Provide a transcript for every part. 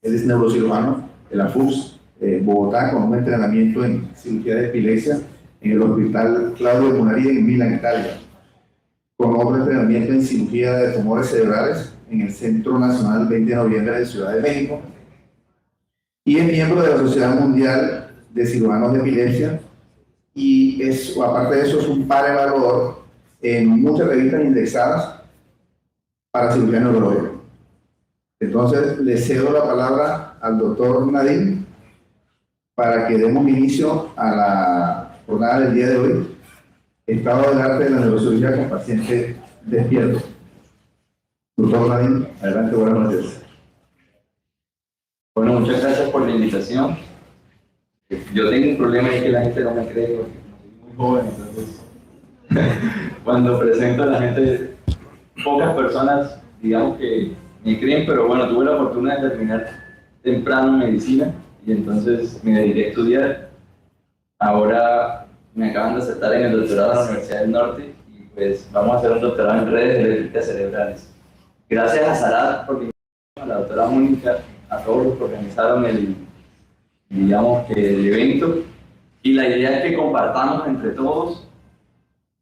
Él es neurocirujano de la FUS Bogotá, con un entrenamiento en cirugía de epilepsia en el Hospital Claudio Munari en Milán, Italia, con otro entrenamiento en cirugía de tumores cerebrales en el Centro Nacional 20 de Noviembre de Ciudad de México, y es miembro de la Sociedad Mundial de Cirujanos de Epilepsia, y aparte de eso es un par evaluador en muchas revistas indexadas para cirugía neurológica. Entonces le cedo la palabra al doctor Nadim para que demos inicio a la jornada del día de hoy, estado del arte de la neurocirugía con paciente despierto. Doctor Nadim, adelante, buenas noches. Bueno, muchas gracias por la invitación. Yo tengo un problema y es que la gente no me cree porque soy muy joven, entonces cuando presento a la gente, pocas personas, digamos que me creen, pero bueno, tuve la fortuna de terminar temprano medicina y entonces me dediqué a estudiar. Ahora me acaban de aceptar en el doctorado de la Universidad del Norte y pues vamos a hacer un doctorado en redes eléctricas cerebrales. Gracias a Sarat, porque a la doctora Mónica, a todos los que organizaron digamos que el evento, y la idea es que compartamos entre todos.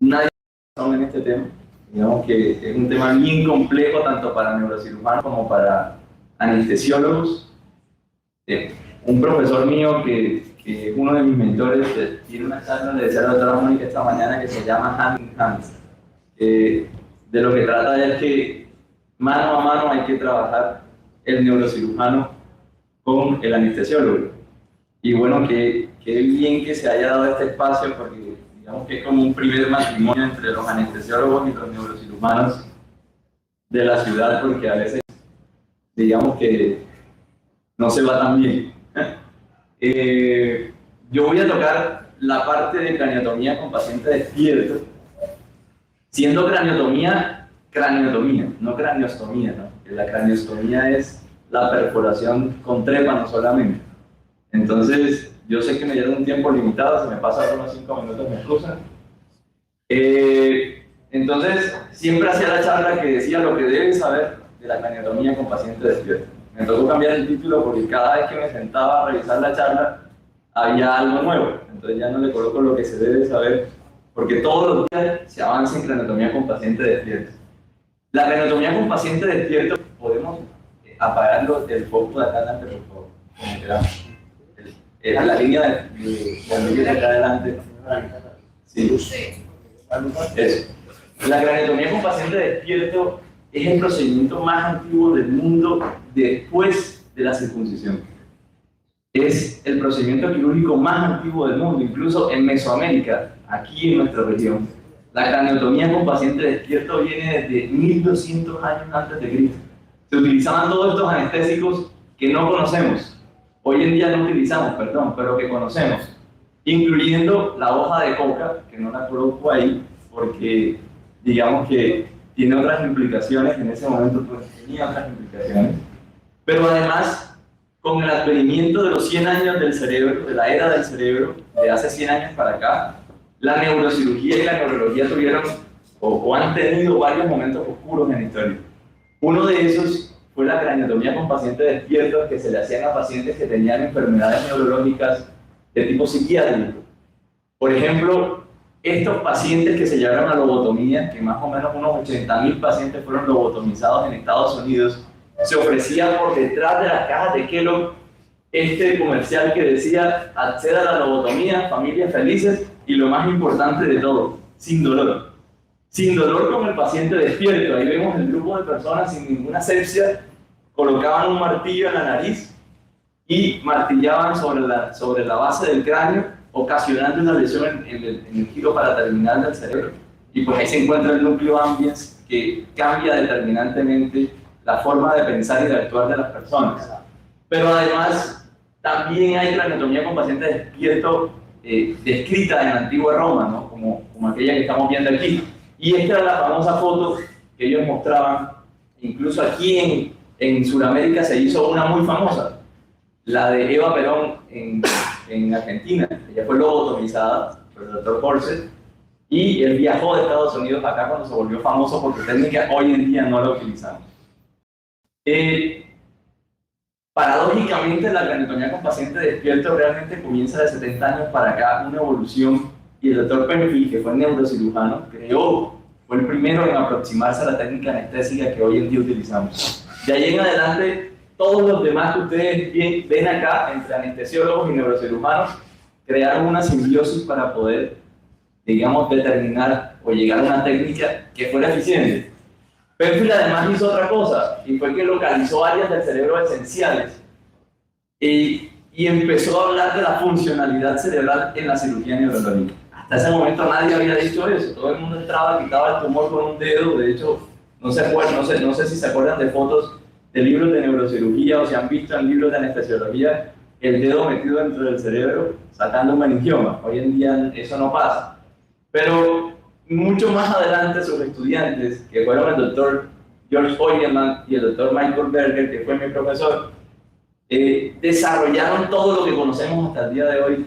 Nadie en este tema, digamos que es un tema bien complejo tanto para neurocirujanos como para anestesiólogos. Un profesor mío que es uno de mis mentores tiene una charla, le decía a la doctora Mónica esta mañana, que se llama Hand in Hands. De lo que trata es que mano a mano hay que trabajar el neurocirujano con el anestesiólogo. Y bueno, qué bien que se haya dado este espacio, porque digamos que es como un primer matrimonio entre los anestesiólogos y los neurocirujanos de la ciudad, porque a veces digamos que no se va tan bien. Yo voy a tocar la parte de craniotomía con pacientes despiertos, siendo craniotomía, no craniostomía, ¿no? La craniostomía es la perforación con trépano solamente. Entonces, yo sé que me dieron un tiempo limitado, se me pasan unos 5 minutos, me excusan. Entonces, siempre hacía la charla que decía lo que deben saber de la craniotomía con pacientes despiertos. Me tocó cambiar el título porque cada vez que me sentaba a revisar la charla había algo nuevo. Entonces ya no le coloco lo que se debe saber, porque todos los días se avanza en craniotomía con pacientes despiertos. La craniotomía con pacientes despiertos, podemos apagarlo el foco de acá adelante, por favor, como queramos. Es la línea de acá adelante. Sí. Eso. La craniotomía con paciente despierto es el procedimiento más antiguo del mundo después de la circuncisión. Es el procedimiento quirúrgico más antiguo del mundo, incluso en Mesoamérica, aquí en nuestra región. La craniotomía con paciente despierto viene desde 1200 años antes de Cristo. Se utilizaban todos estos anestésicos que no conocemos. Hoy en día no utilizamos, perdón, pero que conocemos, incluyendo la hoja de coca, que no la coloco ahí, porque digamos que tiene otras implicaciones, en ese momento pues tenía otras implicaciones, pero además, con el advenimiento de los 100 años del cerebro, de la era del cerebro, de hace 100 años para acá, la neurocirugía y la neurología tuvieron o han tenido varios momentos oscuros en la historia. Uno de esos fue la craniotomía con pacientes despiertos, que se le hacían a pacientes que tenían enfermedades neurológicas de tipo psiquiátrico. Por ejemplo, estos pacientes que se llevaron a lobotomía, que más o menos unos 80.000 pacientes fueron lobotomizados en Estados Unidos, se ofrecía por detrás de las cajas de Kellogg este comercial que decía: acceda a la lobotomía, familias felices, y lo más importante de todo, sin dolor. Sin dolor con el paciente despierto. Ahí vemos el grupo de personas sin ninguna asepsia, colocaban un martillo en la nariz y martillaban sobre la base del cráneo, ocasionando una lesión en el giro paraterminal del cerebro. Y pues ahí se encuentra el núcleo ambiens, que cambia determinantemente la forma de pensar y de actuar de las personas. Pero además, también hay craniotomía con pacientes despiertos descrita en la antigua Roma, ¿no? como aquella que estamos viendo aquí. Y esta era la famosa foto que ellos mostraban. Incluso aquí en Sudamérica se hizo una muy famosa, la de Eva Perón en Argentina. Ella fue lobotomizada por el doctor Porcel, y él viajó de Estados Unidos acá cuando se volvió famoso, porque técnica hoy en día no la utilizamos. Paradójicamente, la craniotomía con paciente despierto realmente comienza de 70 años para acá, una evolución, y el doctor Penfield, que fue neurocirujano, fue el primero en aproximarse a la técnica anestésica que hoy en día utilizamos. De ahí en adelante, todos los demás que ustedes ven acá, entre anestesiólogos y neurocirujanos, crearon una simbiosis para poder, digamos, determinar o llegar a una técnica que fuera eficiente. Penfield además hizo otra cosa, y fue que localizó áreas del cerebro esenciales y empezó a hablar de la funcionalidad cerebral en la cirugía neurológica. Hasta ese momento nadie había dicho eso, todo el mundo entraba, quitaba el tumor con un dedo. De hecho, no sé si se acuerdan de fotos de libros de neurocirugía o si han visto en libros de anestesiología el dedo metido dentro del cerebro sacando un meningioma. Hoy en día eso no pasa. Pero mucho más adelante sus estudiantes, que fueron el doctor George Oigeman y el doctor Michael Berger, que fue mi profesor, desarrollaron todo lo que conocemos hasta el día de hoy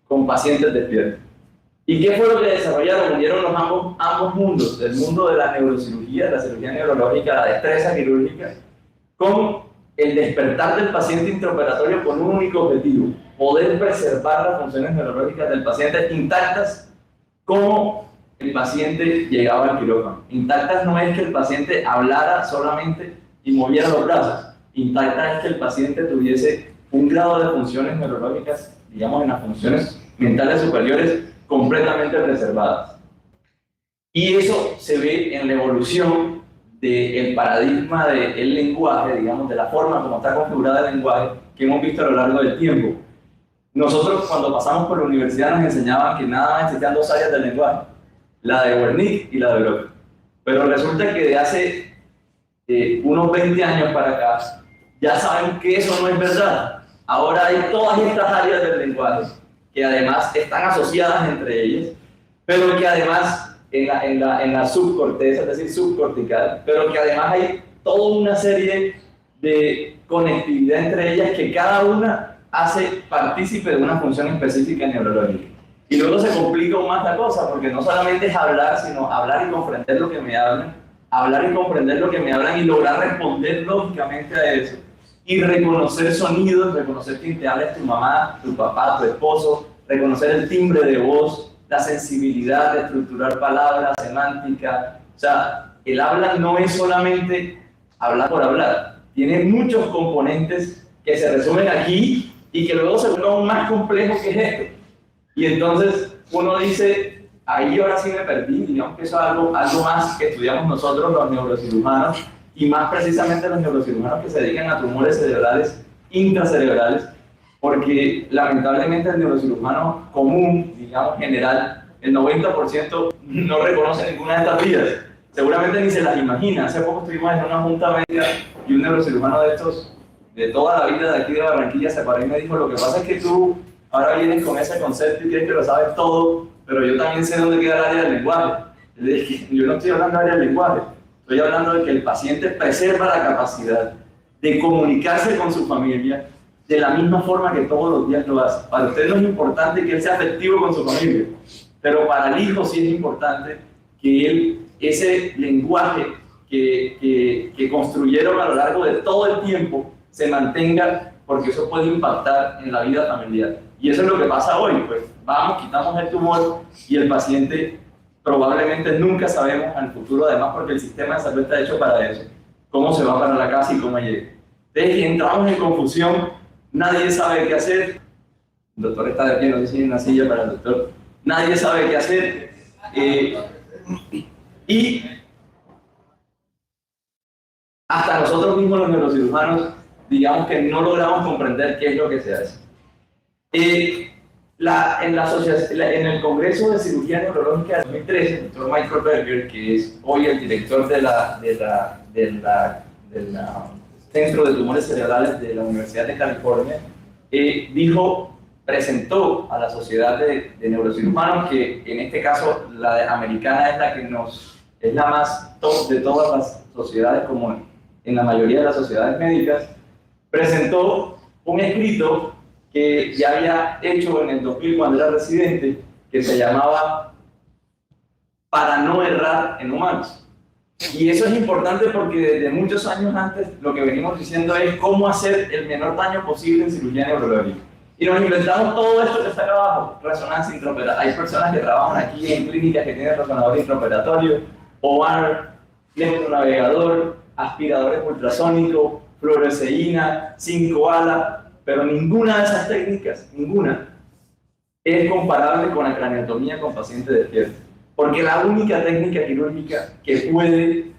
con pacientes despiertos. ¿Y qué fue lo que desarrollaron? Unieron ambos mundos, el mundo de la neurocirugía, la cirugía neurológica, la destreza quirúrgica, con el despertar del paciente intraoperatorio con un único objetivo: poder preservar las funciones neurológicas del paciente intactas como el paciente llegaba al quirófano. Intactas no es que el paciente hablara solamente y moviera los brazos. Intacta es que el paciente tuviese un grado de funciones neurológicas, digamos en las funciones mentales superiores, completamente preservadas. Y eso se ve en la evolución del paradigma del lenguaje, digamos, de la forma como está configurada el lenguaje, que hemos visto a lo largo del tiempo. Nosotros, cuando pasamos por la universidad, nos enseñaban que nada más existían dos áreas del lenguaje: la de Wernicke y la de Broca. Pero resulta que de hace unos 20 años para acá, ya saben que eso no es verdad. Ahora hay todas estas áreas del lenguaje, que además están asociadas entre ellas, pero que además en la subcorteza, es decir, subcortical, pero que además hay toda una serie de conectividad entre ellas que cada una hace partícipe de una función específica neurológica. Y luego se complica aún más la cosa, porque no solamente es hablar, sino hablar y comprender lo que me hablan, hablar y comprender lo que me hablan y lograr responder lógicamente a eso, y reconocer sonidos, reconocer quién te habla es tu mamá, tu papá, tu esposo, reconocer el timbre de voz, la sensibilidad de estructurar palabras, semántica. O sea, el habla no es solamente hablar por hablar, tiene muchos componentes que se resumen aquí y que luego se vuelven aún más complejos que esto. Y entonces uno dice, ahí ahora sí me perdí. Digamos que eso es algo más que estudiamos nosotros los neurocirujanos, y más precisamente los neurocirujanos que se dedican a tumores cerebrales intracerebrales, porque lamentablemente el neurocirujano común, digamos general, el 90% no reconoce ninguna de estas vías. Seguramente ni se las imagina. Hace poco estuvimos en una junta médica y un neurocirujano de estos, de toda la vida de aquí de Barranquilla, se paró y me dijo: lo que pasa es que tú ahora vienes con ese concepto y crees que lo sabes todo, pero yo también sé dónde queda el área del lenguaje. Le dije: yo no estoy hablando del área del lenguaje, estoy hablando de que el paciente preserva la capacidad de comunicarse con su familia de la misma forma que todos los días lo hace. Para usted no es importante que él sea afectivo con su familia, pero para el hijo sí es importante que él, ese lenguaje que construyeron a lo largo de todo el tiempo, se mantenga, porque eso puede impactar en la vida familiar. Y eso es lo que pasa hoy, pues vamos, quitamos el tumor y el paciente probablemente nunca sabemos en el futuro, además porque el sistema de salud está hecho para eso, cómo se va para la casa y cómo llega. Entonces entramos en confusión, nadie sabe qué hacer. El doctor está de pie, no sé si hay una silla para el doctor. Nadie sabe qué hacer. Y hasta nosotros mismos los neurocirujanos, digamos que no logramos comprender qué es lo que se hace. En el Congreso de Cirugía Neurológica de 2013, el doctor Michael Berger, que es hoy el director del Centro de Tumores Cerebrales de la Universidad de California, presentó a la Sociedad de Neurocirujanos, que en este caso la americana es la más top de todas las sociedades, como en la mayoría de las sociedades médicas, presentó un escrito que ya había hecho en el 2000 cuando era residente, que se llamaba Para no errar en humanos. Y eso es importante porque desde muchos años antes lo que venimos diciendo es cómo hacer el menor daño posible en cirugía neurológica. Y nos inventamos todo esto que está acá abajo, resonancia intraoperatoria. Hay personas que trabajan aquí en clínicas que tienen resonador intraoperatorio, OR, electronavegador, aspiradores ultrasónicos, fluoresceína, 5-ala, pero ninguna de esas técnicas, ninguna, es comparable con la craneotomía con paciente despierto. Porque la única técnica quirúrgica que puede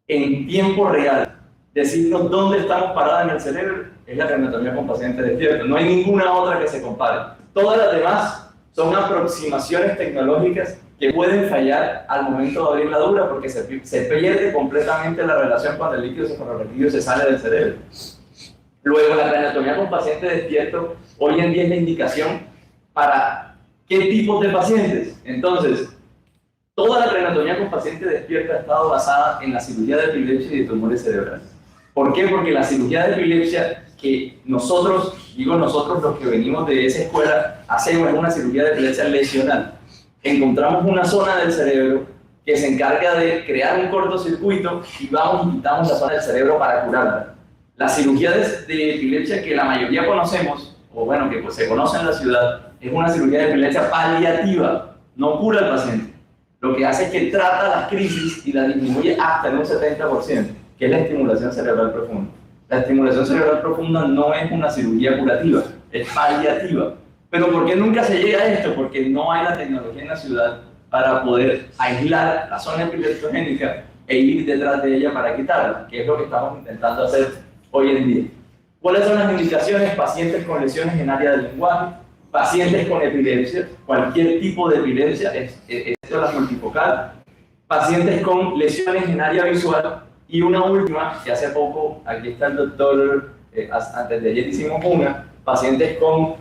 en tiempo real decirnos dónde estamos parados en el cerebro es la craneotomía con paciente despierto. No hay ninguna otra que se compare. Todas las demás son aproximaciones tecnológicas que pueden fallar al momento de abrir la dura porque se pierde completamente la relación cuando el líquido cefalorraquídeo se sale del cerebro. Luego, la craneotomía con paciente despierto hoy en día es la indicación para qué tipos de pacientes. Entonces, toda la craneotomía con paciente despierto ha estado basada en la cirugía de epilepsia y de tumores cerebrales. ¿Por qué? Porque la cirugía de epilepsia que nosotros, digo nosotros los que venimos de esa escuela, hacemos es una cirugía de epilepsia lesional. Encontramos una zona del cerebro que se encarga de crear un cortocircuito y vamos y quitamos la zona del cerebro para curarla. La cirugía de epilepsia que la mayoría conocemos, o bueno, que pues se conoce en la ciudad, es una cirugía de epilepsia paliativa, no cura al paciente. Lo que hace es que trata las crisis y la disminuye hasta en un 70%, que es la estimulación cerebral profunda. La estimulación cerebral profunda no es una cirugía curativa, es paliativa. Pero ¿por qué nunca se llega a esto? Porque no hay la tecnología en la ciudad para poder aislar la zona epileptogénica e ir detrás de ella para quitarla, que es lo que estamos intentando hacer hoy en día. ¿Cuáles son las indicaciones? Pacientes con lesiones en área del lenguaje, pacientes con epilepsia, cualquier tipo de epilepsia, esto es la multifocal, pacientes con lesiones en área visual y una última, que hace poco, aquí está el doctor, antes de ayer hicimos una, pacientes con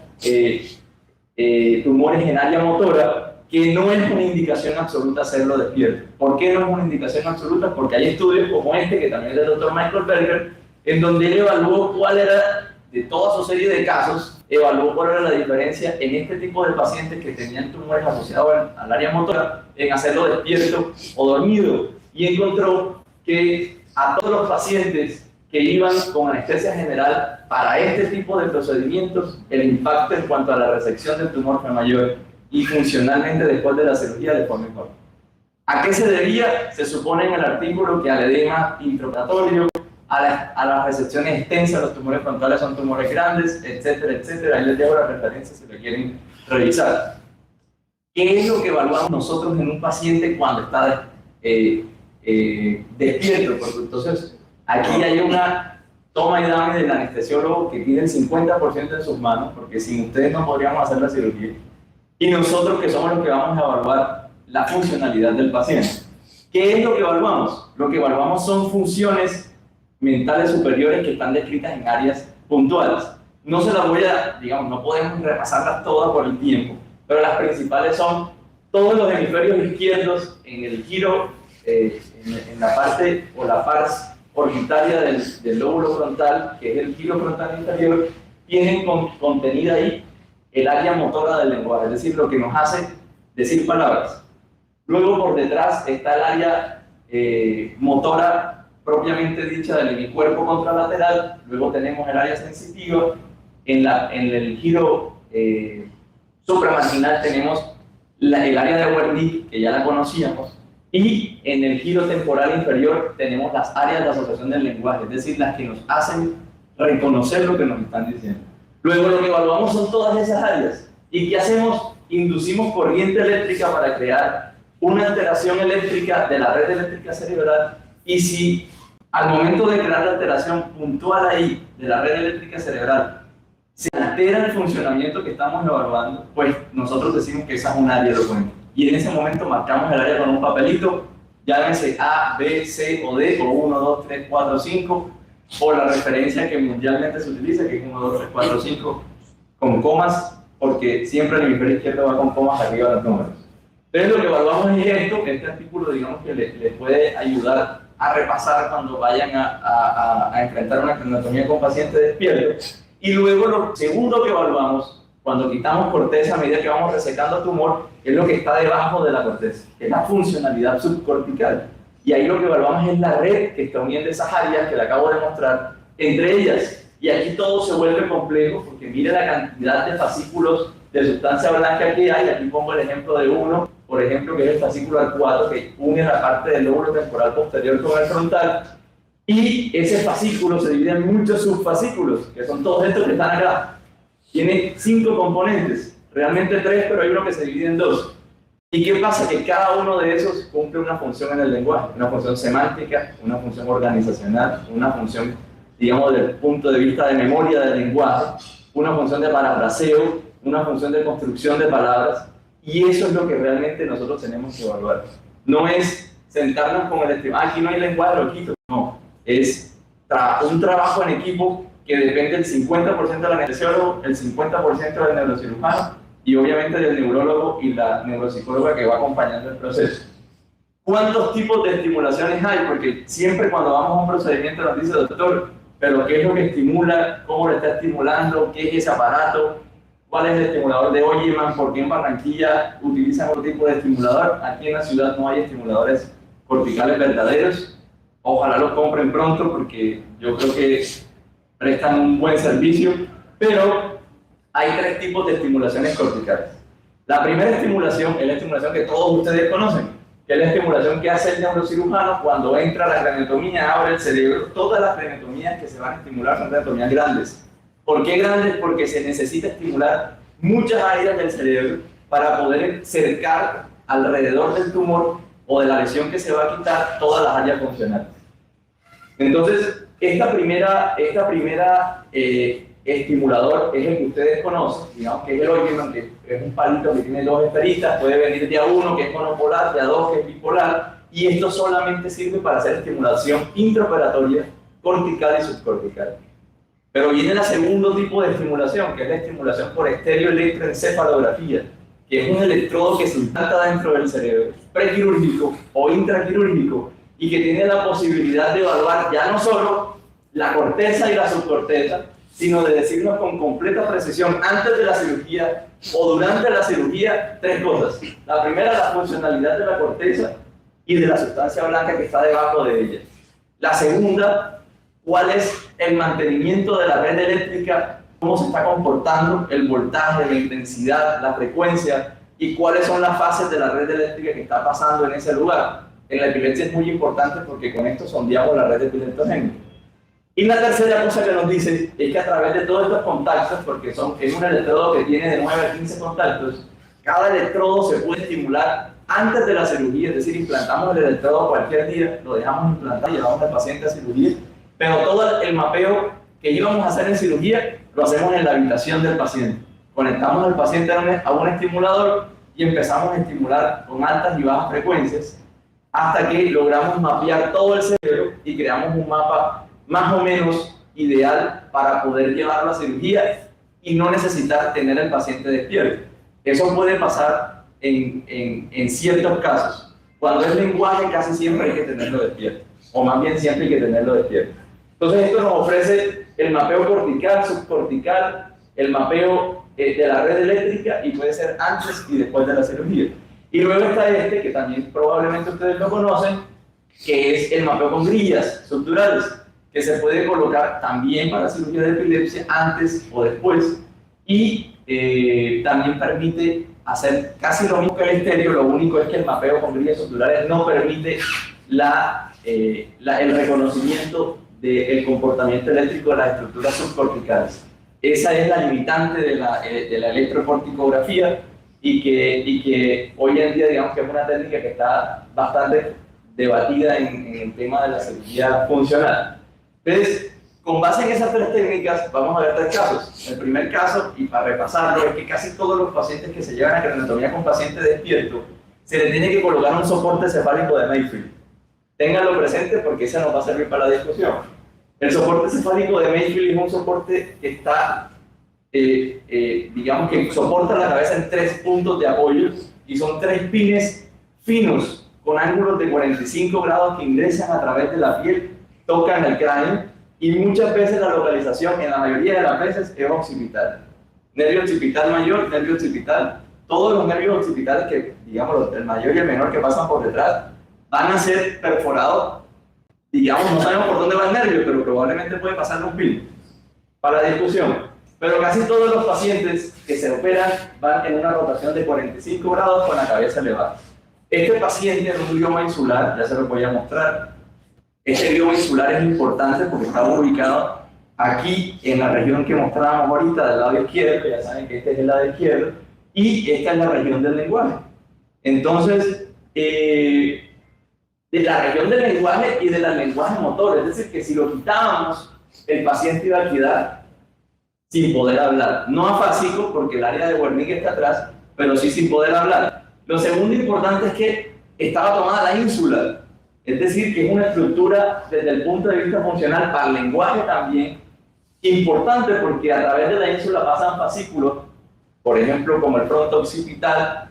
tumores en área motora, que no es una indicación absoluta hacerlo despierto. ¿Por qué no es una indicación absoluta? Porque hay estudios como este, que también es del doctor Michael Berger, en donde él evaluó cuál era, de toda su serie de casos, evaluó cuál era la diferencia en este tipo de pacientes que tenían tumores asociados al área motora, en hacerlo despierto o dormido, y encontró que a todos los pacientes que iban con anestesia general para este tipo de procedimientos, el impacto en cuanto a la resección del tumor fue mayor y funcionalmente después de la cirugía de forma mejor. ¿A qué se debía? Se supone en el artículo que al edema intraoperatorio, a las resecciones extensas, los tumores frontales son tumores grandes, etcétera, etcétera. Ahí les dejo las referencias si lo quieren revisar. ¿Qué es lo que evaluamos nosotros en un paciente cuando está despierto? Porque entonces aquí hay una toma y dame del anestesiólogo que tiene el 50% en sus manos, porque sin ustedes no podríamos hacer la cirugía. Y nosotros que somos los que vamos a evaluar la funcionalidad del paciente. ¿Qué es lo que evaluamos? Lo que evaluamos son funciones mentales superiores que están descritas en áreas puntuales. No se las voy a, digamos, no podemos repasarlas todas por el tiempo, pero las principales son todos los hemisferios izquierdos en el giro, en la parte o la pars orbitaria del lóbulo frontal, que es el giro frontal inferior, tienen contenida ahí el área motora del lenguaje, es decir, lo que nos hace decir palabras. Luego por detrás está el área motora propiamente dicha del hemicuerpo contralateral. Luego tenemos el área sensitiva. En el giro supramarginal tenemos el área de Wernicke, que ya la conocíamos, y en el giro temporal inferior tenemos las áreas de asociación del lenguaje, es decir, las que nos hacen reconocer lo que nos están diciendo. Luego lo que evaluamos son todas esas áreas. ¿Y qué hacemos? Inducimos corriente eléctrica para crear una alteración eléctrica de la red eléctrica cerebral, y si al momento de crear la alteración puntual ahí de la red eléctrica cerebral se altera el funcionamiento que estamos evaluando, pues nosotros decimos que esa es un área elocuente. Y en ese momento marcamos el área con un papelito, llámense A, B, C o D, o 1, 2, 3, 4, 5, o la referencia que mundialmente se utiliza, que es 1, 2, 3, 4, 5, con comas, porque siempre el hemisferio izquierdo va con comas arriba de los números. Entonces lo que evaluamos es esto, este artículo digamos que les puede ayudar a repasar cuando vayan a enfrentar una craneotomía con pacientes despiertos. Y luego lo segundo que evaluamos, cuando quitamos corteza a medida que vamos resecando tumor, es lo que está debajo de la corteza, que es la funcionalidad subcortical. y ahí lo que evaluamos es la red que está uniendo esas áreas que le acabo de mostrar entre ellas. Y aquí todo se vuelve complejo porque mire la cantidad de fascículos de sustancia blanca que hay. Aquí pongo el ejemplo de uno, por ejemplo, que es el fascículo arcuato, que une la parte del lóbulo temporal posterior con el frontal. Y ese fascículo se divide en muchos subfascículos, que son todos estos que están acá. Tiene 5 componentes, realmente 3, pero hay uno que se divide en 2. ¿Y qué pasa? Que cada uno de esos cumple una función en el lenguaje, una función semántica, una función organizacional, una función, digamos, desde el punto de vista de memoria del lenguaje, una función de parafraseo, una función de construcción de palabras, y eso es lo que realmente nosotros tenemos que evaluar. No es sentarnos con el estimado, aquí no hay lenguaje, lo quito, no, es un trabajo en equipo que depende del 50% del anestesiólogo, el 50% del neurocirujano, y obviamente del neurólogo y la neuropsicóloga que va acompañando el proceso. ¿Cuántos tipos de estimulaciones hay? Porque siempre cuando vamos a un procedimiento nos dice, doctor, pero ¿qué es lo que estimula? ¿Cómo lo está estimulando? ¿Qué es ese aparato? ¿Cuál es el estimulador de Oyerman? ¿Por qué en Barranquilla utilizan otro tipo de estimulador? Aquí en la ciudad no hay estimuladores corticales verdaderos. Ojalá los compren pronto porque yo creo que prestan un buen servicio, pero hay 3 tipos de estimulaciones corticales. La primera estimulación es la estimulación que todos ustedes conocen, que es la estimulación que hace el neurocirujano cuando entra la craniotomía, abre el cerebro. Todas las craniotomías que se van a estimular son craniotomías grandes. ¿Por qué grandes? Porque se necesita estimular muchas áreas del cerebro para poder cercar alrededor del tumor o de la lesión que se va a quitar todas las áreas funcionales. Entonces, esta primera estimulador es el que ustedes conocen, digamos que es el Oyerman, que es un palito que tiene 2 esferitas, puede venir de A1 que es monopolar, de A2 que es bipolar, y esto solamente sirve para hacer estimulación intraoperatoria cortical y subcortical. Pero viene el segundo tipo de estimulación, que es la estimulación por estereoelectroencefalografía, que es un electrodo que se implanta dentro del cerebro, prequirúrgico o intraquirúrgico, y que tiene la posibilidad de evaluar ya no solo la corteza y la subcorteza, sino de decirnos con completa precisión antes de la cirugía o durante la cirugía 3 cosas. La primera, la funcionalidad de la corteza y de la sustancia blanca que está debajo de ella. La segunda, cuál es el mantenimiento de la red eléctrica, cómo se está comportando el voltaje, la intensidad, la frecuencia y cuáles son las fases de la red eléctrica que está pasando en ese lugar. En la epilepsia es muy importante porque con esto sondeamos la red epileptogénica. Y la tercera cosa que nos dice es que a través de todos estos contactos, porque es un electrodo que tiene de 9 a 15 contactos, cada electrodo se puede estimular antes de la cirugía, es decir, implantamos el electrodo cualquier día, lo dejamos implantar, llevamos al paciente a cirugía, pero todo el mapeo que íbamos a hacer en cirugía lo hacemos en la habitación del paciente. Conectamos al paciente a un estimulador y empezamos a estimular con altas y bajas frecuencias hasta que logramos mapear todo el cerebro y creamos un mapa más o menos ideal para poder llevar la cirugía y no necesitar tener al paciente despierto. Eso puede pasar en ciertos casos. Cuando es lenguaje casi siempre hay que tenerlo despierto, o más bien siempre hay que tenerlo despierto. Entonces esto nos ofrece el mapeo cortical, subcortical, el mapeo de la red eléctrica y puede ser antes y después de la cirugía. Y luego está este, que también probablemente ustedes lo conocen, que es el mapeo con grillas subdurales, que se puede colocar también para cirugía de epilepsia antes o después y también permite hacer casi lo mismo que el estéreo, lo único es que el mapeo con grillas subdurales no permite el reconocimiento del comportamiento eléctrico de las estructuras subcorticales. Esa es la limitante de la electrocorticografía y que hoy en día digamos que es una técnica que está bastante debatida en el tema de la cirugía funcional. Entonces, con base en esas 3 técnicas, vamos a ver 3 casos. El primer caso, y para repasarlo, es que casi todos los pacientes que se llevan a craniotomía con paciente despierto, se les tiene que colocar un soporte cefálico de Mayfield. Ténganlo presente porque ese nos va a servir para la discusión. El soporte cefálico de Mayfield es un soporte que está, digamos que soporta la cabeza en 3 puntos de apoyo y son 3 pines finos con ángulos de 45 grados que ingresan a través de la piel, tocan el cráneo y muchas veces la localización, en la mayoría de las veces, es occipital. Nervio occipital mayor, nervio occipital, todos los nervios occipitales que, digamos, el mayor y el menor que pasan por detrás, van a ser perforados, digamos, no sabemos por dónde va el nervio, pero probablemente puede pasar un pin para la discusión. Pero casi todos los pacientes que se operan van en una rotación de 45 grados con la cabeza elevada. Este paciente en un glioma insular, ya se lo voy a mostrar. Este glioma insular es importante porque está ubicado aquí en la región que mostrábamos ahorita del lado izquierdo, ya saben que este es el lado izquierdo, y esta es la región del lenguaje. Entonces, de la región del lenguaje y del lenguaje motor, es decir, que si lo quitábamos, el paciente iba a quedar sin poder hablar. No afásico, porque el área de Wernicke está atrás, pero sí sin poder hablar. Lo segundo importante es que estaba tomada la ínsula, es decir, que es una estructura desde el punto de vista funcional para el lenguaje también importante, porque a través de la ínsula pasan fascículos, por ejemplo, como el fronto occipital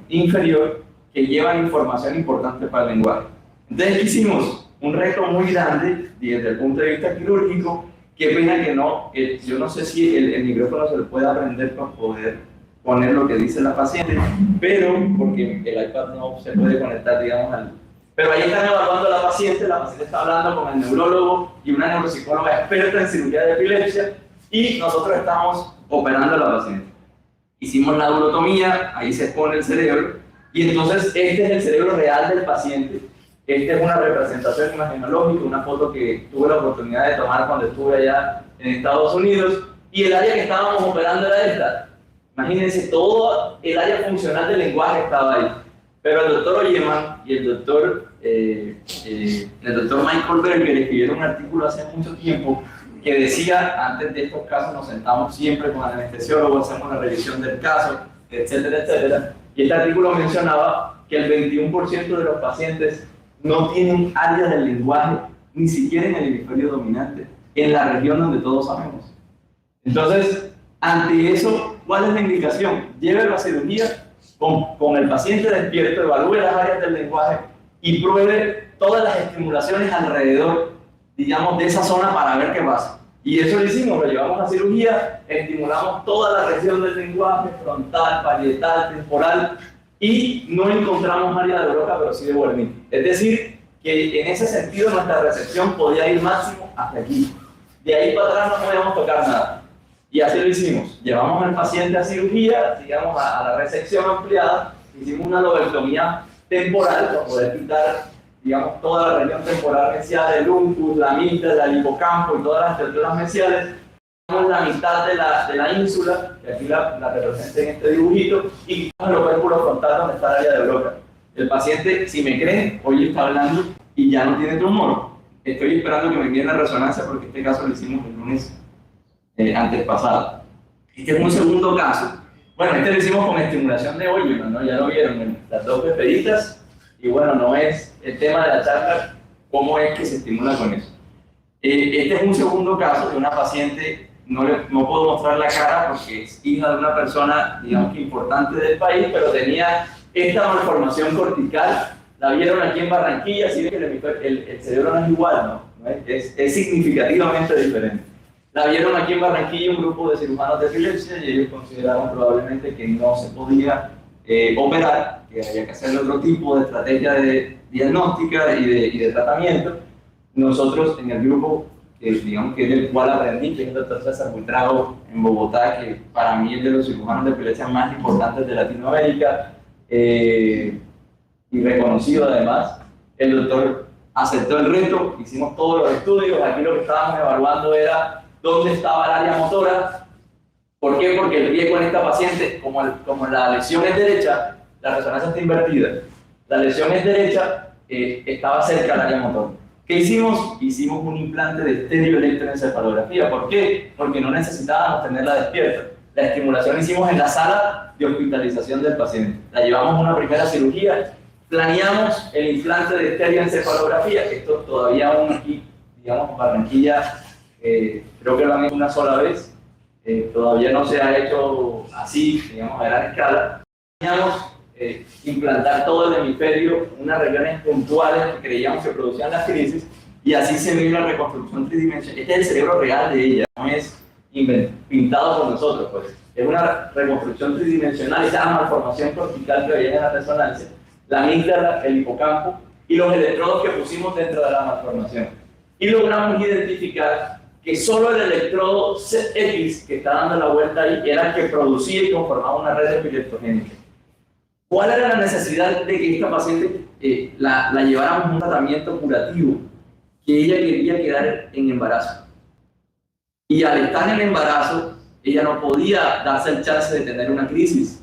inferior, que llevan información importante para el lenguaje. Entonces hicimos un reto muy grande desde el punto de vista quirúrgico. Qué pena que no, yo no sé si el micrófono se le puede aprender para poder poner lo que dice la paciente, pero porque el iPad no se puede conectar, digamos, al... Pero ahí están evaluando a la paciente está hablando con el neurólogo y una neuropsicóloga experta en cirugía de epilepsia, y nosotros estamos operando a la paciente. Hicimos la neurotomía, ahí se expone el cerebro, y entonces este es el cerebro real del paciente. Esta es una representación imagenológica, una foto que tuve la oportunidad de tomar cuando estuve allá en Estados Unidos, y el área que estábamos operando era esta. Imagínense, todo el área funcional del lenguaje estaba ahí. Pero el doctor Olleman y el doctor Michael Berger escribieron un artículo hace mucho tiempo que decía, antes de estos casos nos sentamos siempre con el anestesiólogo, hacemos una revisión del caso, etcétera, etcétera. Y este artículo mencionaba que el 21% de los pacientes no tienen área del lenguaje, ni siquiera en el hemisferio dominante, en la región donde todos sabemos. Entonces, ante eso, ¿cuál es la indicación? Llévelo a cirugía con el paciente despierto, evalúe las áreas del lenguaje y pruebe todas las estimulaciones alrededor, digamos, de esa zona para ver qué pasa. Y eso lo hicimos, lo llevamos a cirugía, estimulamos toda la región del lenguaje, frontal, parietal, temporal, y no encontramos área de Broca, pero sí de Wernicke. Es decir, que en ese sentido nuestra recepción podía ir máximo hasta aquí. De ahí para atrás no podíamos tocar nada. Y así lo hicimos. Llevamos al paciente a cirugía, digamos, a la resección ampliada, hicimos una lobectomía temporal para poder quitar, digamos, toda la región temporal mesial, el uncus, la amígdala, el hipocampo y todas las estructuras mesiales. La mitad de la ínsula, que aquí la representa en este dibujito, y quitamos el opérculo frontal donde está el área de Broca. El paciente, si me creen, hoy está hablando y ya no tiene tumor. Estoy esperando que me envíen la resonancia porque este caso lo hicimos el lunes antes pasado. Este es un segundo caso. Bueno, este lo hicimos con estimulación de Olleman, ¿no? Ya lo vieron en las dos peperitas, y bueno, no es el tema de la charla cómo es que se estimula con eso. Este es un segundo caso de una paciente. No puedo mostrar la cara porque es hija de una persona, digamos que importante del país, pero tenía esta malformación cortical. La vieron aquí en Barranquilla, así que el cerebro no es igual, ¿no? Es significativamente diferente. La vieron aquí en Barranquilla un grupo de cirujanos de epilepsia y ellos consideraron probablemente que no se podía operar, que había que hacer otro tipo de estrategia de diagnóstica y de tratamiento. Nosotros en el grupo, digamos que es del cual aprendí, que es el doctor César Buitrago en Bogotá, que para mí es de los cirujanos de epilepsia más importantes de Latinoamérica y reconocido además. El doctor aceptó el reto, hicimos todos los estudios. Aquí lo que estábamos evaluando era dónde estaba el área motora. ¿Por qué? Porque el riesgo en esta paciente, como la lesión es derecha, la resonancia está invertida, la lesión es derecha, estaba cerca del área motora. ¿Qué hicimos? Hicimos un implante de estereoelectroencefalografía. ¿Por qué? Porque no necesitábamos tenerla despierta. La estimulación la hicimos en la sala de hospitalización del paciente. La llevamos a una primera cirugía, planeamos el implante de estereoencefalografía. Esto todavía aún aquí, digamos, en Barranquilla, creo que lo han hecho una sola vez. Todavía no se ha hecho así, digamos, a gran escala. Planeamos implantar todo el hemisferio, unas regiones puntuales que creíamos que producían las crisis, y así se ve la reconstrucción tridimensional. Este es el cerebro real de ella, no es pintado por nosotros, pues. Es una reconstrucción tridimensional, esa malformación cortical que veía en la resonancia, la amígdala, el hipocampo y los electrodos que pusimos dentro de la malformación. Y logramos identificar que solo el electrodo X que está dando la vuelta ahí era el que producía y conformaba una red epileptogénica. ¿Cuál era la necesidad de que esta paciente la lleváramos a un tratamiento curativo? Que ella quería quedar en embarazo. Y al estar en el embarazo, ella no podía darse el chance de tener una crisis.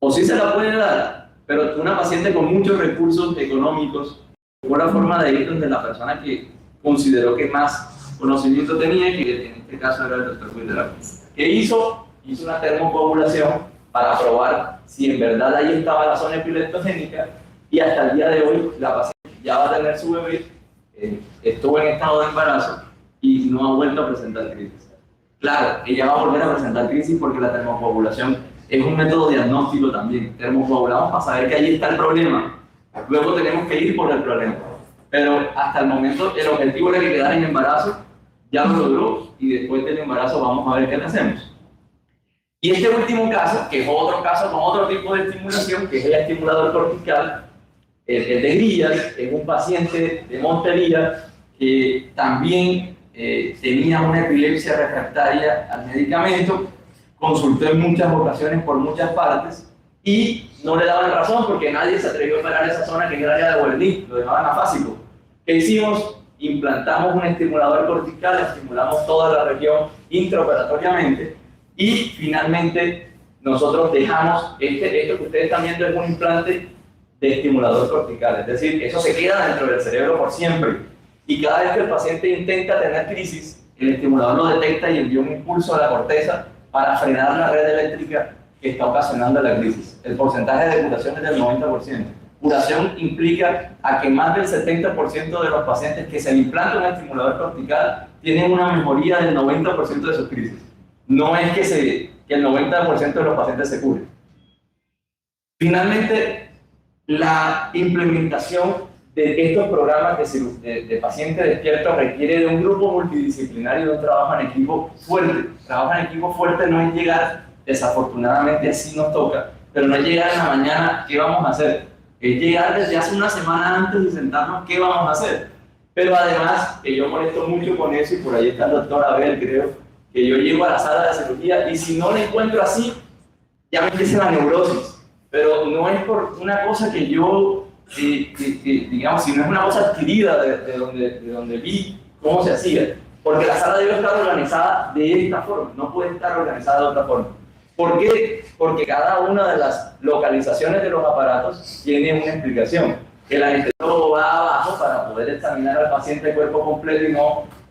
O sí se la puede dar, pero una paciente con muchos recursos económicos, fue la forma de ir donde la persona que consideró que más conocimiento tenía, que en este caso era el doctor Cuidera. ¿Qué hizo? Hizo una termocoagulación para probar si en verdad ahí estaba la zona epileptogénica, y hasta el día de hoy la paciente ya va a tener su bebé, estuvo en estado de embarazo y no ha vuelto a presentar crisis. Claro, ella va a volver a presentar crisis porque la termocoagulación es un método diagnóstico también. Termocoagulamos para saber que ahí está el problema. Luego tenemos que ir por el problema. Pero hasta el momento el objetivo era que quedara en embarazo, ya lo logró, y después del embarazo vamos a ver qué le hacemos. Y este último caso, que es otro caso con otro tipo de estimulación, que es el estimulador cortical, el de Grillas, es un paciente de Montería que también tenía una epilepsia refractaria al medicamento, consultó en muchas ocasiones por muchas partes y no le daban razón porque nadie se atrevió a operar esa zona que es el área de Wernicke, lo dejaban afásico. ¿Qué hicimos? Implantamos un estimulador cortical, estimulamos toda la región intraoperatoriamente y finalmente nosotros dejamos, esto que ustedes están viendo es un implante de estimulador cortical, es decir, eso se queda dentro del cerebro por siempre. Y cada vez que el paciente intenta tener crisis, el estimulador lo detecta y envía un impulso a la corteza para frenar la red eléctrica que está ocasionando la crisis. El porcentaje de curación es del 90%. Curación implica a que más del 70% de los pacientes que se le implanta un estimulador cortical tienen una mejoría del 90% de sus crisis. No es que el 90% de los pacientes se curen. Finalmente, la implementación de estos programas de pacientes despiertos requiere de un grupo multidisciplinario y de un trabajo en equipo fuerte. Trabajo en equipo fuerte no es llegar, desafortunadamente así nos toca, pero no es llegar en la mañana, ¿qué vamos a hacer? Es llegar desde hace una semana antes y sentarnos, ¿qué vamos a hacer? Pero además, que yo molesto mucho con eso, y por ahí está el doctor Abel, creo, que yo llego a la sala de cirugía y si no la encuentro así, ya me empieza la neurosis. Pero no es por una cosa que yo, digamos, si no es una cosa adquirida de donde vi cómo se hacía. Porque la sala debe estar organizada de esta forma, no puede estar organizada de otra forma. ¿Por qué? Porque cada una de las localizaciones de los aparatos tiene una explicación. El anestesiólogo va abajo para poder examinar al paciente de cuerpo completo y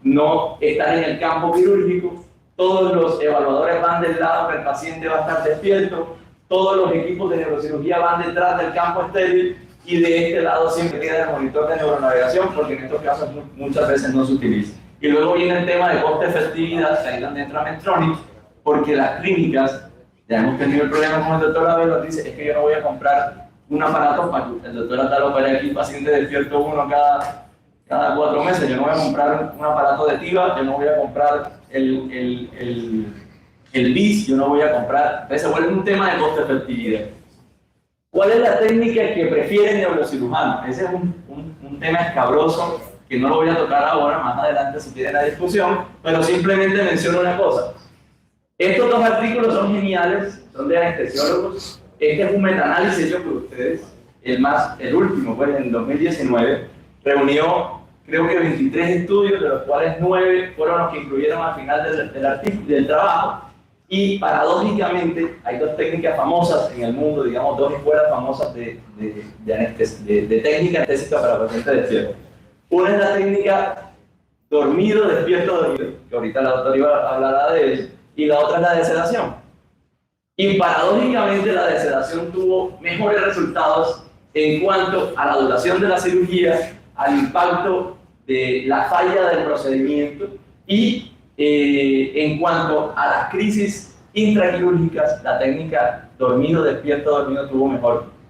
no estar en el campo quirúrgico. Todos los evaluadores van del lado que el paciente va a estar despierto. Todos los equipos de neurocirugía van detrás del campo estéril y de este lado siempre queda el monitor de neuronavegación porque en estos casos muchas veces no se utiliza. Y luego viene el tema de coste-efectividad, que ahí donde entra Medtronic, porque las clínicas, ya hemos tenido el problema con el doctor Abel, nos dice, es que yo no voy a comprar un aparato para que el doctor Atalo para aquí, paciente despierto uno cada 4 meses, yo no voy a comprar un aparato de TIVA, yo no voy a comprar el BIS, yo no voy a comprar, entonces se vuelve un tema de coste-efectividad. ¿Cuál es la técnica que prefiere el neurocirujano? Ese es un tema escabroso que no lo voy a tocar ahora, más adelante si quieren la discusión, pero simplemente menciono una cosa. Estos 2 artículos son geniales, son de anestesiólogos. Este es un metaanálisis hecho por ustedes, el último, pues en 2019, reunió creo que 23 estudios, de los cuales 9 fueron los que incluyeron al final del trabajo. Y paradójicamente hay 2 técnicas famosas en el mundo, digamos 2 escuelas famosas de técnica anestésica para pacientes despiertos. Una es la técnica dormido, despierto, dormido, que ahorita la doctora Iba hablará de eso, y la otra es la de sedación. Y paradójicamente la de sedación tuvo mejores resultados en cuanto a la duración de la cirugía, al impacto de la falla del procedimiento y en cuanto a las crisis intraquirúrgicas, la técnica dormido, despierto, dormido tuvo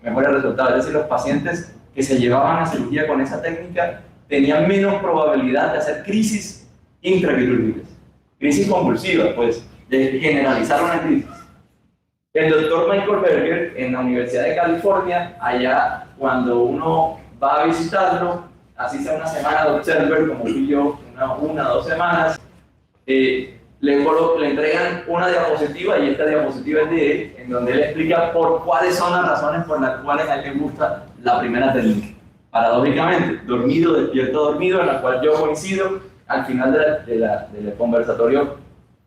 mejores resultados. Es decir, los pacientes que se llevaban a cirugía con esa técnica tenían menos probabilidad de hacer crisis intraquirúrgicas, crisis convulsivas, pues, de generalizar una crisis. El doctor Michael Berger, en la Universidad de California, allá cuando uno va a visitarlo, así sea una semana de observer, como fui yo, una 2 semanas, le entregan una diapositiva, y esta diapositiva es de él, en donde él explica por cuáles son las razones por las cuales a él le gusta la primera técnica. Paradójicamente, dormido, despierto, dormido, en la cual yo coincido. Al final del conversatorio,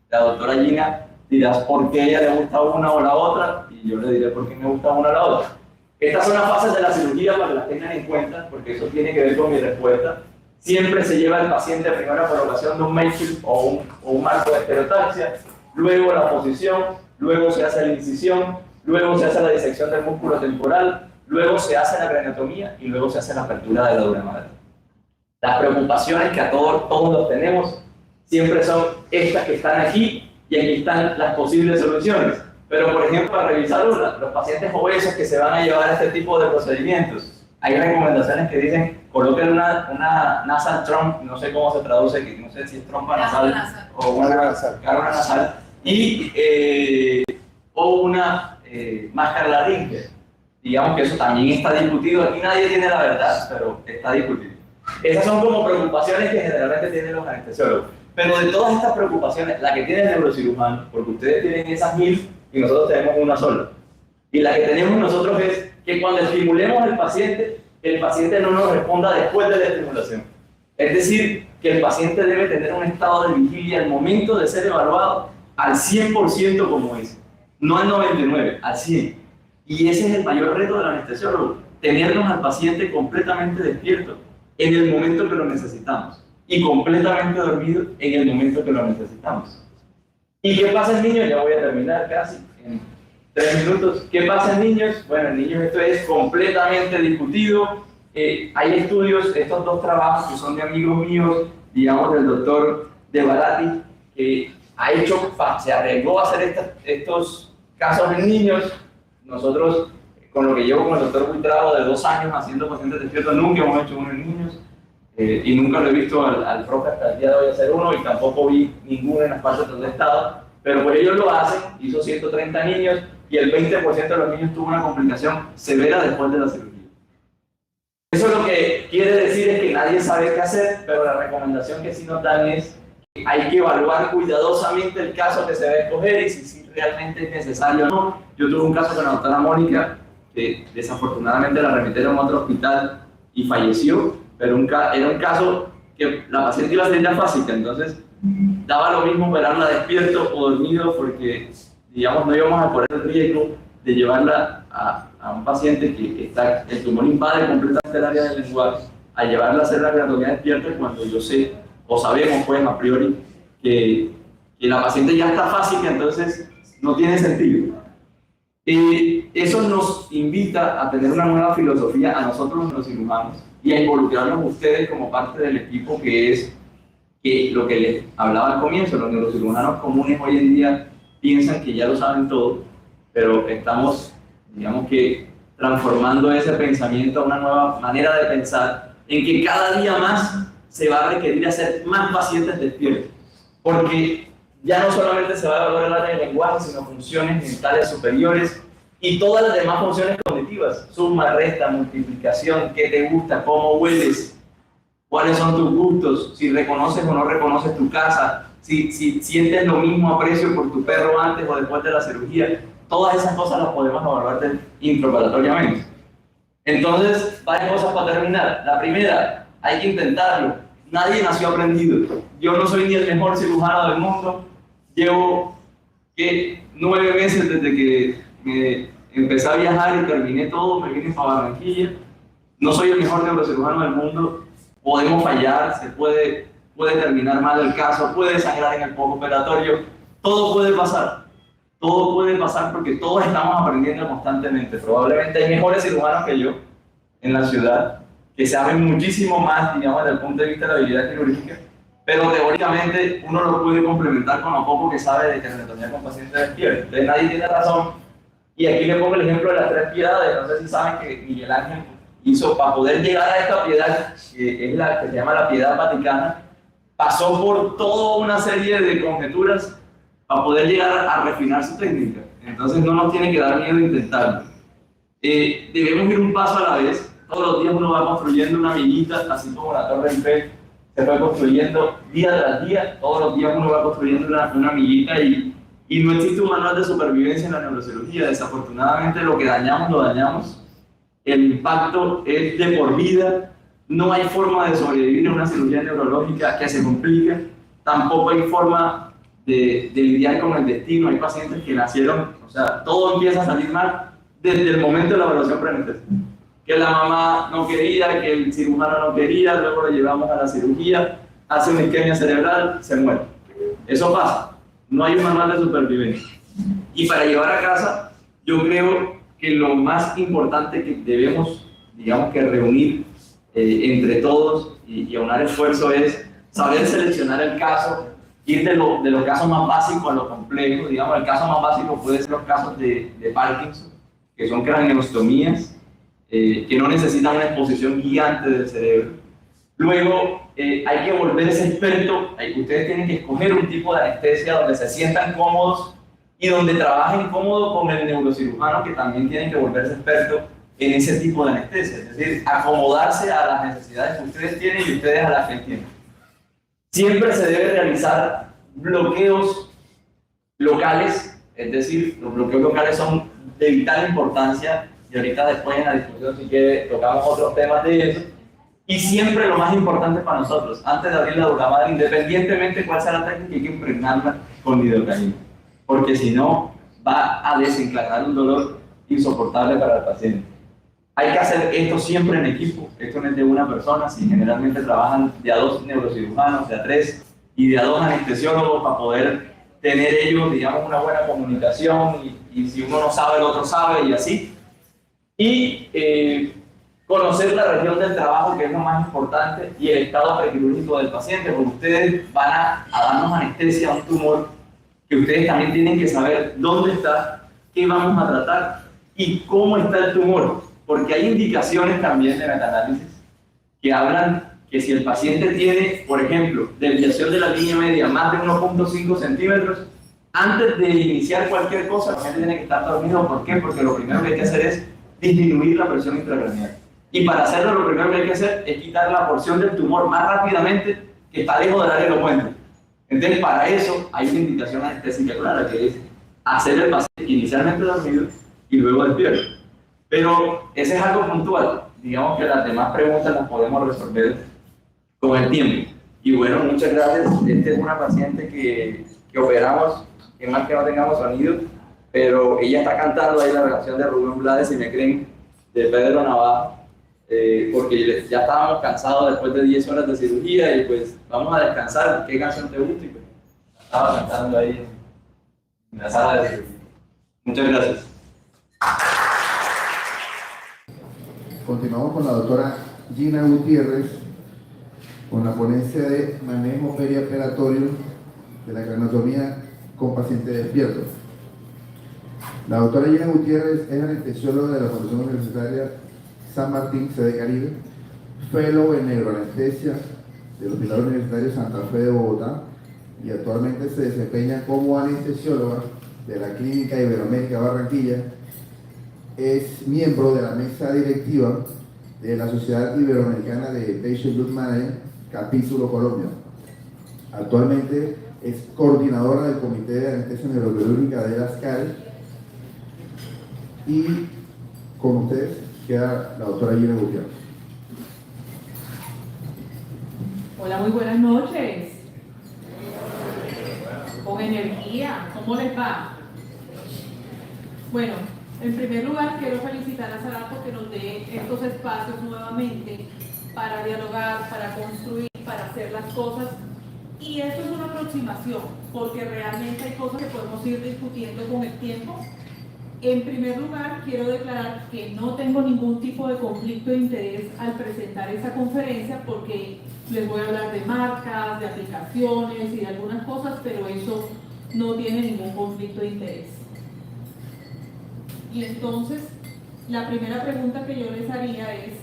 la doctora Gina dirás por qué a ella le gusta una o la otra, y yo le diré por qué me gusta una o la otra. Estas son las fases de la cirugía para que las tengan en cuenta, porque eso tiene que ver con mi respuesta. Siempre se lleva al paciente primero a colocación de un Mayfield o un marco de estereotaxia, luego la posición, luego se hace la incisión, luego se hace la disección del músculo temporal, luego se hace la craniotomía y luego se hace la apertura de la dura madre. Las preocupaciones que a todos los tenemos siempre son estas que están aquí, y aquí están las posibles soluciones. Pero, por ejemplo, para revisar los pacientes obesos que se van a llevar a este tipo de procedimientos, hay recomendaciones que dicen coloquen una nasal tromp, no sé cómo se traduce, no sé si es trompa nasal o una cámara nasal, o una máscara laringe. Digamos que eso también está discutido, aquí nadie tiene la verdad, pero está discutido. Esas son como preocupaciones que generalmente tienen los anestesiólogos. Pero de todas estas preocupaciones, la que tiene el neurocirujano, porque ustedes tienen esas 1000 y nosotros tenemos una sola. Y la que tenemos nosotros es que cuando estimulemos al paciente, el paciente no nos responda después de la estimulación. Es decir, que el paciente debe tener un estado de vigilia al momento de ser evaluado al 100% como es. No al 99%, al 100%. Y ese es el mayor reto del anestesiólogo, tenernos al paciente completamente despierto en el momento que lo necesitamos y completamente dormido en el momento que lo necesitamos. ¿Y qué pasa en niños? Ya voy a terminar casi en 3 minutos. ¿Qué pasa en niños? Bueno, en niños esto es completamente discutido. Hay estudios, estos 2 trabajos que son de amigos míos, digamos del doctor De Barati, que se arriesgó a hacer estos casos en niños. Nosotros, con lo que llevo con el doctor Buitrago de 2 años haciendo pacientes despiertos, nunca hemos hecho uno en niños, y nunca lo he visto al profe hasta el día de hoy hacer uno, y tampoco vi ninguno en las partes donde he estado, pero pues ellos lo hacen. Hizo 130 niños y el 20% de los niños tuvo una complicación severa después de la cirugía. Eso lo que quiere decir es que nadie sabe qué hacer, pero la recomendación que sí nos dan es que hay que evaluar cuidadosamente el caso que se va a escoger y si realmente es necesario o no. Yo tuve un caso con la doctora Mónica, que desafortunadamente la remitieron a otro hospital y falleció, pero era un caso que la paciente iba a salir afásica, entonces daba lo mismo operarla despierto o dormido, porque digamos no íbamos a correr el riesgo de llevarla a un paciente que el tumor invade completamente el área del lenguaje, a llevarla a hacer la craniotomía despierta cuando yo sé, o sabemos pues a priori, que la paciente ya está afásica, entonces no tiene sentido. Eso nos invita a tener una nueva filosofía a nosotros los cirujanos y a involucrarnos ustedes como parte del equipo, que es que lo que les hablaba al comienzo, los neurocirujanos comunes hoy en día piensan que ya lo saben todo, pero estamos, digamos que, transformando ese pensamiento a una nueva manera de pensar, en que cada día más se va a requerir hacer más pacientes despiertos, porque ya no solamente se va a evaluar el área del lenguaje, sino funciones mentales superiores y todas las demás funciones cognitivas, suma, resta, multiplicación, qué te gusta, cómo hueles, cuáles son tus gustos, si reconoces o no reconoces tu casa, si sientes lo mismo aprecio por tu perro antes o después de la cirugía. Todas esas cosas las podemos evaluar intraoperatoriamente. Entonces, varias cosas para terminar. La primera, hay que intentarlo. Nadie nació aprendido. Yo no soy ni el mejor cirujano del mundo. Llevo 9 meses desde que me empecé a viajar y terminé todo, me vine para Barranquilla. No soy el mejor neurocirujano del mundo. Podemos fallar, se puede terminar mal el caso, puede exagerar en el postoperatorio. Todo puede pasar. Todo puede pasar porque todos estamos aprendiendo constantemente. Probablemente hay mejores cirujanos que yo en la ciudad, que saben muchísimo más, digamos, desde el punto de vista de la habilidad quirúrgica, pero teóricamente uno lo puede complementar con lo poco que sabe de craniotomía con pacientes despiertos. Entonces nadie tiene razón. Y aquí le pongo el ejemplo de las 3 piedades. No sé si saben que Miguel Ángel hizo, para poder llegar a esta piedad, que es la que se llama la piedad vaticana, pasó por toda una serie de conjeturas para poder llegar a refinar su técnica. Entonces no nos tiene que dar miedo intentarlo. Debemos ir un paso a la vez. Todos los días uno va construyendo una amiguita, así como la Torre Eiffel se fue construyendo día tras día. Todos los días uno va construyendo una amiguita y no existe un manual de supervivencia en la neurocirugía. Desafortunadamente lo que dañamos, lo dañamos. El impacto es de por vida. No hay forma de sobrevivir en una cirugía neurológica que se complique. Tampoco hay forma de lidiar con el destino. Hay pacientes que nacieron, o sea, todo empieza a salir mal desde el momento de la evaluación preanestésica. Que la mamá no quería, que el cirujano no quería, luego lo llevamos a la cirugía, hace una isquemia cerebral, se muere. Eso pasa. No hay un manual de supervivencia. Y para llevar a casa, yo creo que lo más importante que debemos, digamos que reunir entre todos y aunar esfuerzo es saber seleccionar el caso, ir de los casos más básicos a los complejos. Digamos, el caso más básico puede ser los casos de Parkinson, que son craneostomías, que no necesitan una exposición gigante del cerebro. Luego, hay que volverse experto. Ustedes tienen que escoger un tipo de anestesia donde se sientan cómodos y donde trabajen cómodo con el neurocirujano, que también tienen que volverse expertos en ese tipo de anestesia. Es decir, acomodarse a las necesidades que ustedes tienen y ustedes a las que tienen. Siempre se debe realizar bloqueos locales, es decir, los bloqueos locales son de vital importancia y ahorita después en la discusión si quiere tocamos otros temas de eso. Y siempre lo más importante para nosotros, antes de abrir la dura madre, independientemente de cuál sea la técnica, hay que impregnarla con lidocaína, porque si no va a desencadenar un dolor insoportable para el paciente. Hay que hacer esto siempre en equipo, esto no es de una persona, si generalmente trabajan de a 2 neurocirujanos, de a 3 y de a 2 anestesiólogos para poder tener ellos, digamos, una buena comunicación y si uno no sabe, el otro sabe y así. Y conocer la región del trabajo, que es lo más importante, y el estado prequirúrgico del paciente, porque ustedes van a darnos anestesia a un tumor que ustedes también tienen que saber dónde está, qué vamos a tratar y cómo está el tumor, porque hay indicaciones también de metaanálisis que hablan que si el paciente tiene, por ejemplo, desviación de la línea media más de 1.5 centímetros, antes de iniciar cualquier cosa, el paciente tiene que estar dormido. ¿Por qué? Porque lo primero que hay que hacer es disminuir la presión intracraneal. Y para hacerlo, lo primero que hay que hacer es quitar la porción del tumor más rápidamente que está lejos del área de los puentes. Entonces, para eso hay una indicación anestésica clara, que es hacer el paciente inicialmente dormido y luego despierto. Pero ese es algo puntual. Digamos que las demás preguntas las podemos resolver con el tiempo. Y bueno, muchas gracias. Esta es una paciente que operamos, que más que no tengamos sonido, pero ella está cantando ahí la relación de Rubén Blades, si me creen, de Pedro Navaja. Porque ya estábamos cansados después de 10 horas de cirugía y pues vamos a descansar. ¿Qué canción te gusta? Y pues estaba cantando ahí en la sala de cirugía. Muchas gracias. Continuamos con la doctora Gina Gutiérrez con la ponencia de manejo perioperatorio de la craneotomía con paciente despierto. La doctora Gina Gutiérrez es anestesióloga de la Fundación Universitaria San Martín, sede Caribe, fellow en neuroanestesia del Hospital Universitario Santa Fe de Bogotá y actualmente se desempeña como anestesióloga de la Clínica Iberoamérica Barranquilla. Es miembro de la mesa directiva de la Sociedad Iberoamericana de Patient Blood Management, Capítulo Colombia. Actualmente es coordinadora del Comité de Anestesia Neuroquirúrgica de las CAL. Y con ustedes queda la doctora Gina Gutiérrez. Hola, muy buenas noches. Con energía, ¿cómo les va? Bueno, en primer lugar quiero felicitar a Sarato que nos dé estos espacios nuevamente para dialogar, para construir, para hacer las cosas. Y esto es una aproximación, porque realmente hay cosas que podemos ir discutiendo con el tiempo. En primer lugar, quiero declarar que no tengo ningún tipo de conflicto de interés al presentar esta conferencia, porque les voy a hablar de marcas, de aplicaciones y de algunas cosas, pero eso no tiene ningún conflicto de interés. Y entonces, la primera pregunta que yo les haría es: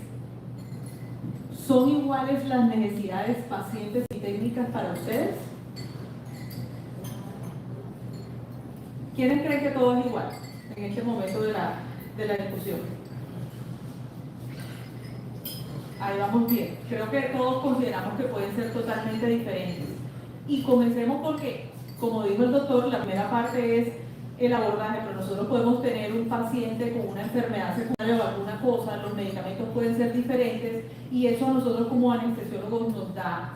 ¿son iguales las necesidades pacientes y técnicas para ustedes? ¿Quiénes creen que todo es igual en este momento de la discusión? Ahí vamos bien. Creo que todos consideramos que pueden ser totalmente diferentes. Y comencemos porque, como dijo el doctor, la primera parte es el abordaje, pero nosotros podemos tener un paciente con una enfermedad secundaria o alguna cosa, los medicamentos pueden ser diferentes y eso a nosotros como anestesiólogos nos da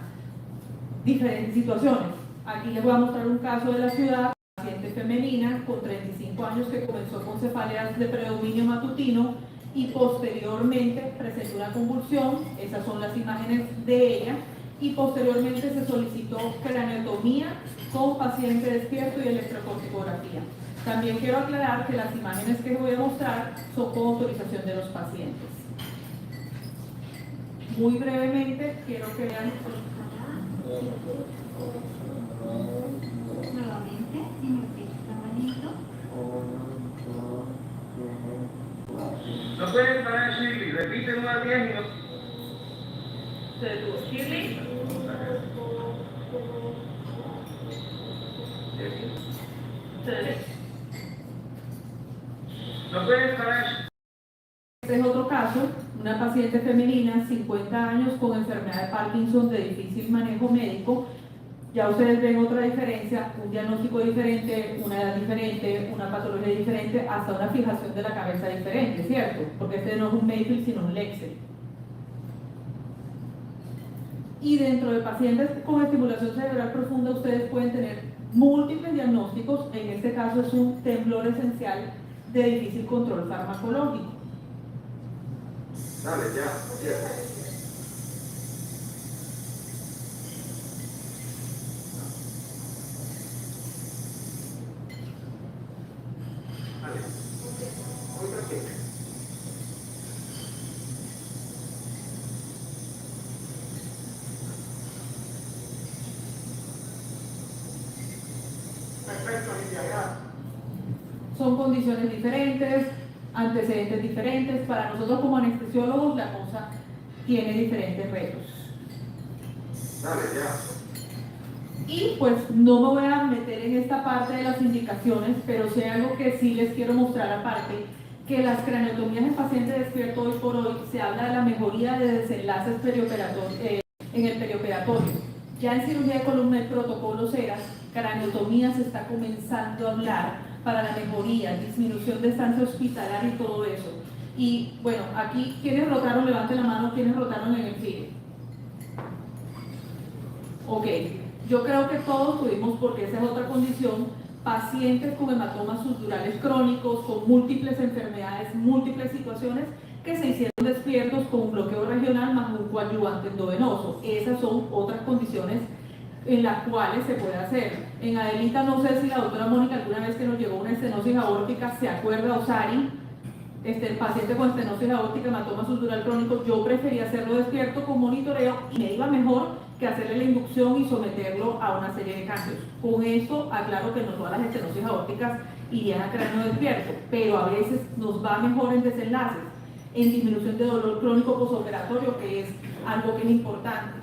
diferentes situaciones. Aquí les voy a mostrar un caso de la ciudad, paciente femenina con 35 años que comenzó con cefaleas de predominio matutino y posteriormente presentó una convulsión, esas son las imágenes de ella, y posteriormente se solicitó craneotomía con paciente despierto y electrocorticografía. También quiero aclarar que las imágenes que voy a mostrar son con autorización de los pacientes. Muy brevemente quiero que vean. Nuevamente, señor Tamanito. No pueden parar Shirley, repite 1 a 10 y no. Se detuvo. Shirley. Se detuvo. No pueden parar. Este es otro caso, una paciente femenina, 50 años, con enfermedad de Parkinson de difícil manejo médico. Ya ustedes ven otra diferencia, un diagnóstico diferente, una edad diferente, una patología diferente, hasta una fijación de la cabeza diferente, ¿cierto? Porque este no es un Mayfield, sino un Lexel. Y dentro de pacientes con estimulación cerebral profunda, ustedes pueden tener múltiples diagnósticos. En este caso es un temblor esencial de difícil control farmacológico. Dale, ya, cierra. Dale. Muy tranquilo. Perfecto, Lidia, ya. Son condiciones diferentes, antecedentes diferentes. Para nosotros como anestesiólogos la cosa tiene diferentes retos. Dale, ya. Y pues no me voy a meter en esta parte de las indicaciones, pero sí hay algo que sí les quiero mostrar aparte, que las craneotomías en paciente despierto hoy por hoy se habla de la mejoría de desenlaces en el perioperatorio. Ya en cirugía de columna y protocolos ERA, craneotomía se está comenzando a hablar para la mejoría, disminución de estancia hospitalaria y todo eso. Y bueno, aquí, ¿quiénes rotaron? Levanten la mano, ¿quiénes rotaron en el FIDE? Ok, yo creo que todos tuvimos, porque esa es otra condición, pacientes con hematomas subdurales crónicos, con múltiples enfermedades, múltiples situaciones, que se hicieron despiertos con un bloqueo regional más un coadyuvante endovenoso. Esas son otras condiciones en las cuales se puede hacer. En Adelita, no sé si la doctora Mónica alguna vez que nos llegó una estenosis aórtica se acuerda, Osari, el paciente con estenosis aórtica, hematoma subdural crónico, yo prefería hacerlo despierto con monitoreo y me iba mejor que hacerle la inducción y someterlo a una serie de cambios. Con esto aclaro que no todas las estenosis aórticas irían a cráneo despierto, pero a veces nos va mejor en desenlaces, en disminución de dolor crónico posoperatorio, que es algo que es importante.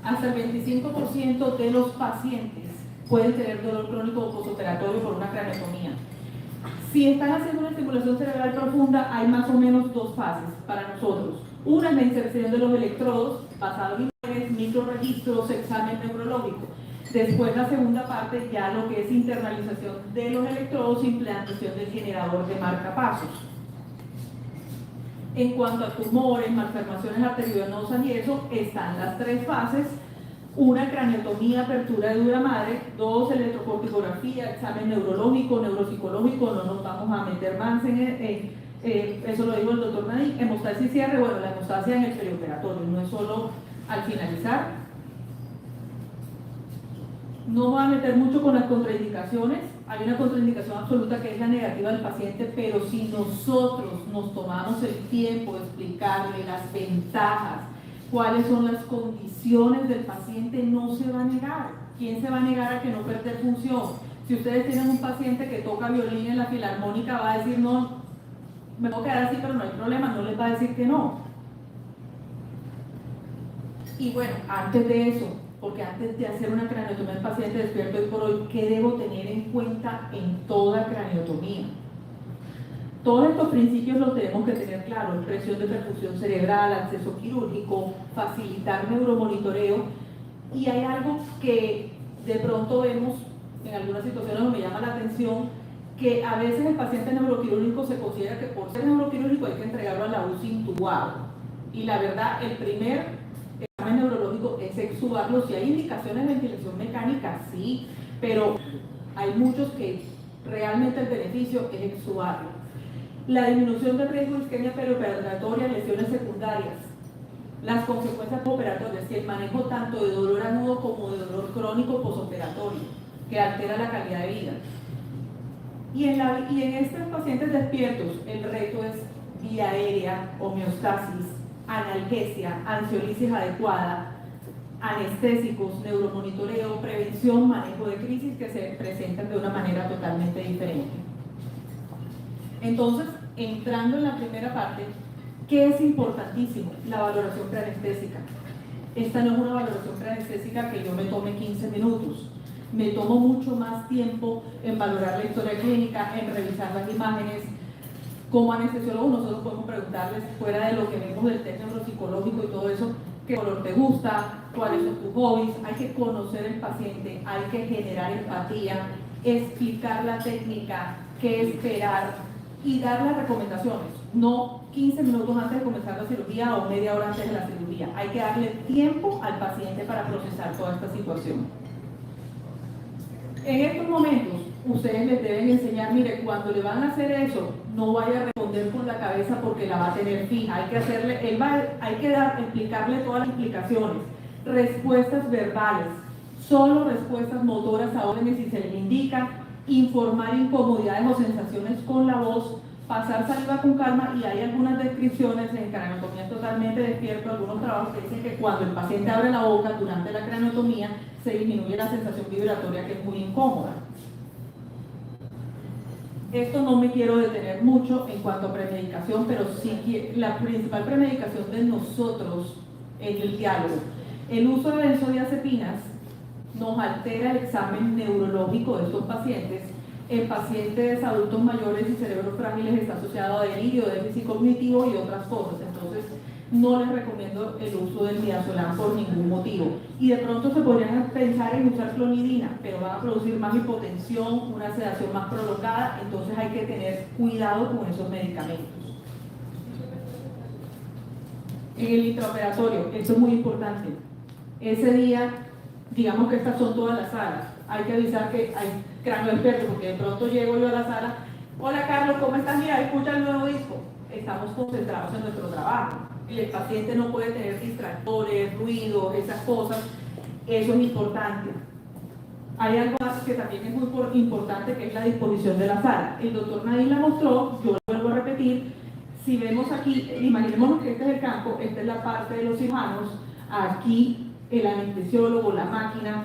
Hasta el 25% de los pacientes pueden tener dolor crónico posoperatorio por una craneotomía. Si están haciendo una estimulación cerebral profunda, hay más o menos dos fases para nosotros. Una es la inserción de los electrodos, basado en imágenes, microregistros, examen neurológico. Después la segunda parte, ya lo que es internalización de los electrodos, implantación del generador de marcapasos. En cuanto a tumores, malformaciones arteriovenosas y eso, están las tres fases. Una, craneotomía, apertura de dura madre. Dos, electrocorticografía, examen neurológico, neuropsicológico, no nos vamos a meter más en eso lo dijo el doctor Nadine. Hemostasia y cierre, bueno, la hemostasia en el perioperatorio, no es solo al finalizar. No me voy a meter mucho con las contraindicaciones. Hay una contraindicación absoluta que es la negativa del paciente, pero si nosotros nos tomamos el tiempo de explicarle las ventajas, cuáles son las condiciones del paciente, no se va a negar. ¿Quién se va a negar a que no perder función? Si ustedes tienen un paciente que toca violín en la filarmónica, va a decir, no, me puedo quedar así, pero no hay problema, no les va a decir que no. Y bueno, antes de eso, porque antes de hacer una craneotomía del paciente despierto hoy por hoy, ¿qué debo tener en cuenta en toda craneotomía. Todos estos principios los tenemos que tener claros: presión de perfusión cerebral, acceso quirúrgico, facilitar neuromonitoreo. Y hay algo que de pronto vemos en algunas situaciones donde me llama la atención, que a veces el paciente neuroquirúrgico se considera que por ser neuroquirúrgico hay que entregarlo a la UCI intubado. Y la verdad, el primer examen neurológico es extubarlo. Si hay indicaciones de ventilación mecánica, sí, pero hay muchos que realmente el beneficio es extubarlo. La disminución del riesgo de isquemia perioperatoria, lesiones secundarias, las consecuencias postoperatorias y el manejo tanto de dolor agudo como de dolor crónico postoperatorio, que altera la calidad de vida. Y en estos pacientes despiertos, el reto es vía aérea, homeostasis, analgesia, ansiolisis adecuada, anestésicos, neuromonitoreo, prevención, manejo de crisis, que se presentan de una manera totalmente diferente. Entonces, entrando en la primera parte, ¿qué es importantísimo? La valoración preanestésica. Esta no es una valoración preanestésica que yo me tome 15 minutos. Me tomo mucho más tiempo en valorar la historia clínica, en revisar las imágenes. Como anestesiólogos nosotros podemos preguntarles, fuera de lo que vemos del test neuropsicológico y todo eso, qué color te gusta, cuáles son tus hobbies. Hay que conocer el paciente, hay que generar empatía, explicar la técnica, qué esperar y dar las recomendaciones. No 15 minutos antes de comenzar la cirugía o media hora antes de la cirugía. Hay que darle tiempo al paciente para procesar toda esta situación. En estos momentos, ustedes les deben enseñar, mire, cuando le van a hacer eso, no vaya a responder con la cabeza porque la va a tener fija. Hay que hacerle, hay que explicarle todas las explicaciones, respuestas verbales, solo respuestas motoras a órdenes si se les indica, informar incomodidades o sensaciones con la voz, pasar saliva con calma. Y hay algunas descripciones en craneotomía totalmente despierto, algunos trabajos que dicen que cuando el paciente abre la boca durante la craneotomía se disminuye la sensación vibratoria, que es muy incómoda. Esto no me quiero detener mucho en cuanto a premedicación, pero sí la principal premedicación de nosotros es el diálogo. El uso de benzodiazepinas nos altera el examen neurológico de estos pacientes. En pacientes adultos mayores y cerebros frágiles está asociado a delirio, déficit cognitivo y otras cosas. Entonces, no les recomiendo el uso del midazolam por ningún motivo. Y de pronto se podrían pensar en usar clonidina, pero van a producir más hipotensión, una sedación más prolongada. Entonces hay que tener cuidado con esos medicamentos. En el intraoperatorio, esto es muy importante. Ese día, digamos que estas son todas las salas. Hay que avisar que hay cráneo experto, porque de pronto llego yo a la sala: hola Carlos, ¿cómo estás? Mira, escucha el nuevo disco. Estamos concentrados en nuestro trabajo. El paciente no puede tener distractores, ruidos, esas cosas. Eso es importante. Hay algo que también es muy importante, que es la disposición de la sala. El doctor Nadir la mostró, yo lo vuelvo a repetir. Si vemos aquí, imaginémonos que este es el campo, esta es la parte de los cirujanos, aquí el anestesiólogo, la máquina.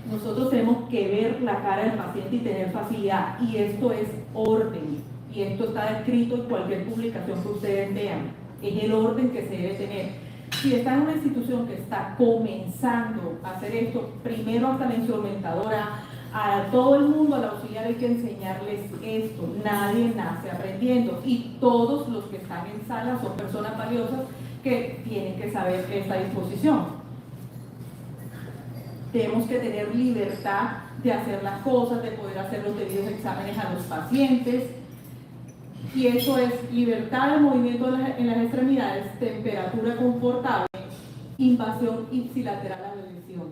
Nosotros tenemos que ver la cara del paciente y tener facilidad, y esto es orden, y esto está descrito en cualquier publicación que ustedes vean. Es el orden que se debe tener. Si está en una institución que está comenzando a hacer esto, primero hasta la instrumentadora, a todo el mundo, al auxiliar, hay que enseñarles esto. Nadie nace aprendiendo, y todos los que están en sala son personas valiosas que tienen que saber esta disposición. Tenemos que tener libertad de hacer las cosas, de poder hacer los debidos exámenes a los pacientes. Y eso es libertad de movimiento en las extremidades, temperatura confortable, invasión ipsilateral a la lesión,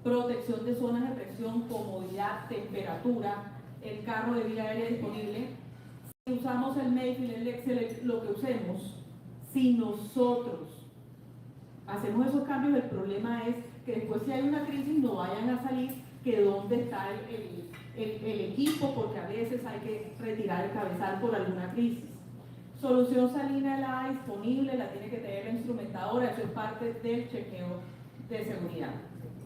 protección de zonas de presión, comodidad, temperatura, el carro de vía aérea disponible. Si usamos el Mayfield, el Excel, lo que usemos, si nosotros hacemos esos cambios, el problema es que después, si hay una crisis, no vayan a salir que dónde está el equipo, porque a veces hay que retirar el cabezal por alguna crisis. Solución salina helada disponible, la tiene que tener la instrumentadora. Eso es parte del chequeo de seguridad.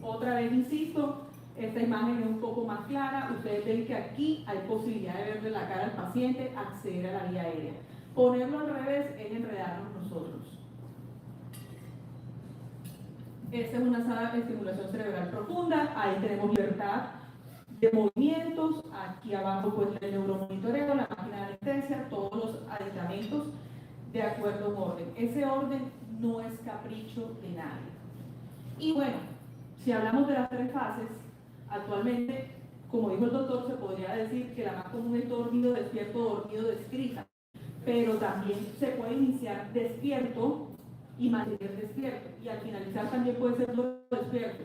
Otra vez insisto, esta imagen es un poco más clara. Ustedes ven que aquí hay posibilidad de verle la cara al paciente, acceder a la vía aérea. Ponerlo al revés es enredarnos nosotros. Esta es una sala de estimulación cerebral profunda. Ahí tenemos libertad de movimientos, aquí abajo pues el neuromonitoreo, la máquina de anestesia, todos los aditamentos de acuerdo a un orden. Ese orden no es capricho de nadie. Y bueno, si hablamos de las 3 fases, actualmente, como dijo el doctor, se podría decir que la más común es dormido, despierto, dormido, descrita, pero también se puede iniciar despierto y mantener despierto, y al finalizar también puede ser dormido, despierto.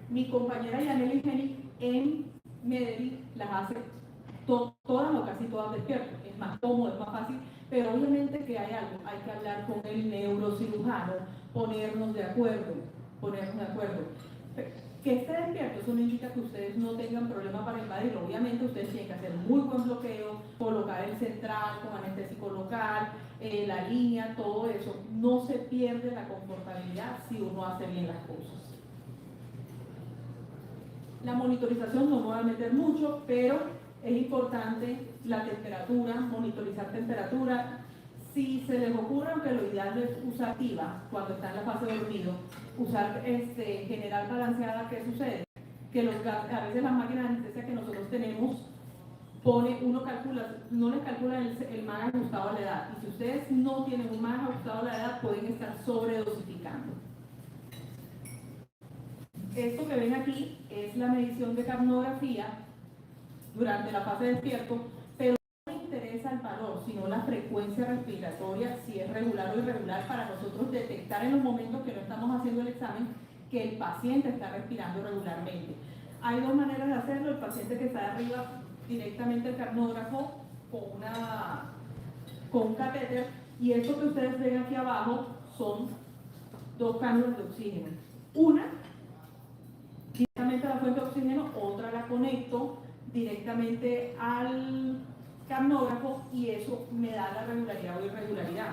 Mi compañera Yaneli Geni en Medellín las hace todas o casi todas despiertas. Es más cómodo, es más fácil, pero obviamente que hay algo, hay que hablar con el neurocirujano, ponernos de acuerdo. Que esté despierto, eso no indica que ustedes no tengan problema para invadirlo. Obviamente ustedes tienen que hacer muy buen bloqueo, colocar el central con anestésico local, la línea, todo eso. No se pierde la confortabilidad si uno hace bien las cosas. La monitorización no me voy a meter mucho, pero es importante la temperatura, monitorizar temperatura. Si se les ocurre, aunque lo ideal es usar activa cuando está en la fase de dormido, usar general balanceada, ¿qué sucede? Que a veces las máquinas de anestesia que nosotros tenemos, uno calcula, no les calcula el MAG ajustado a la edad. Y si ustedes no tienen un MAG ajustado a la edad, pueden estar sobredosificando. Esto que ven aquí es la medición de capnografía durante la fase de despierto, pero no me interesa el valor, sino la frecuencia respiratoria, si es regular o irregular, para nosotros detectar en los momentos que no estamos haciendo el examen que el paciente está respirando regularmente. Hay 2 maneras de hacerlo: el paciente que está de arriba, directamente el capnógrafo con un catéter, y esto que ustedes ven aquí abajo son 2 cánulas de oxígeno. Una directamente a la fuente de oxígeno, otra la conecto directamente al capnógrafo y eso me da la regularidad o irregularidad.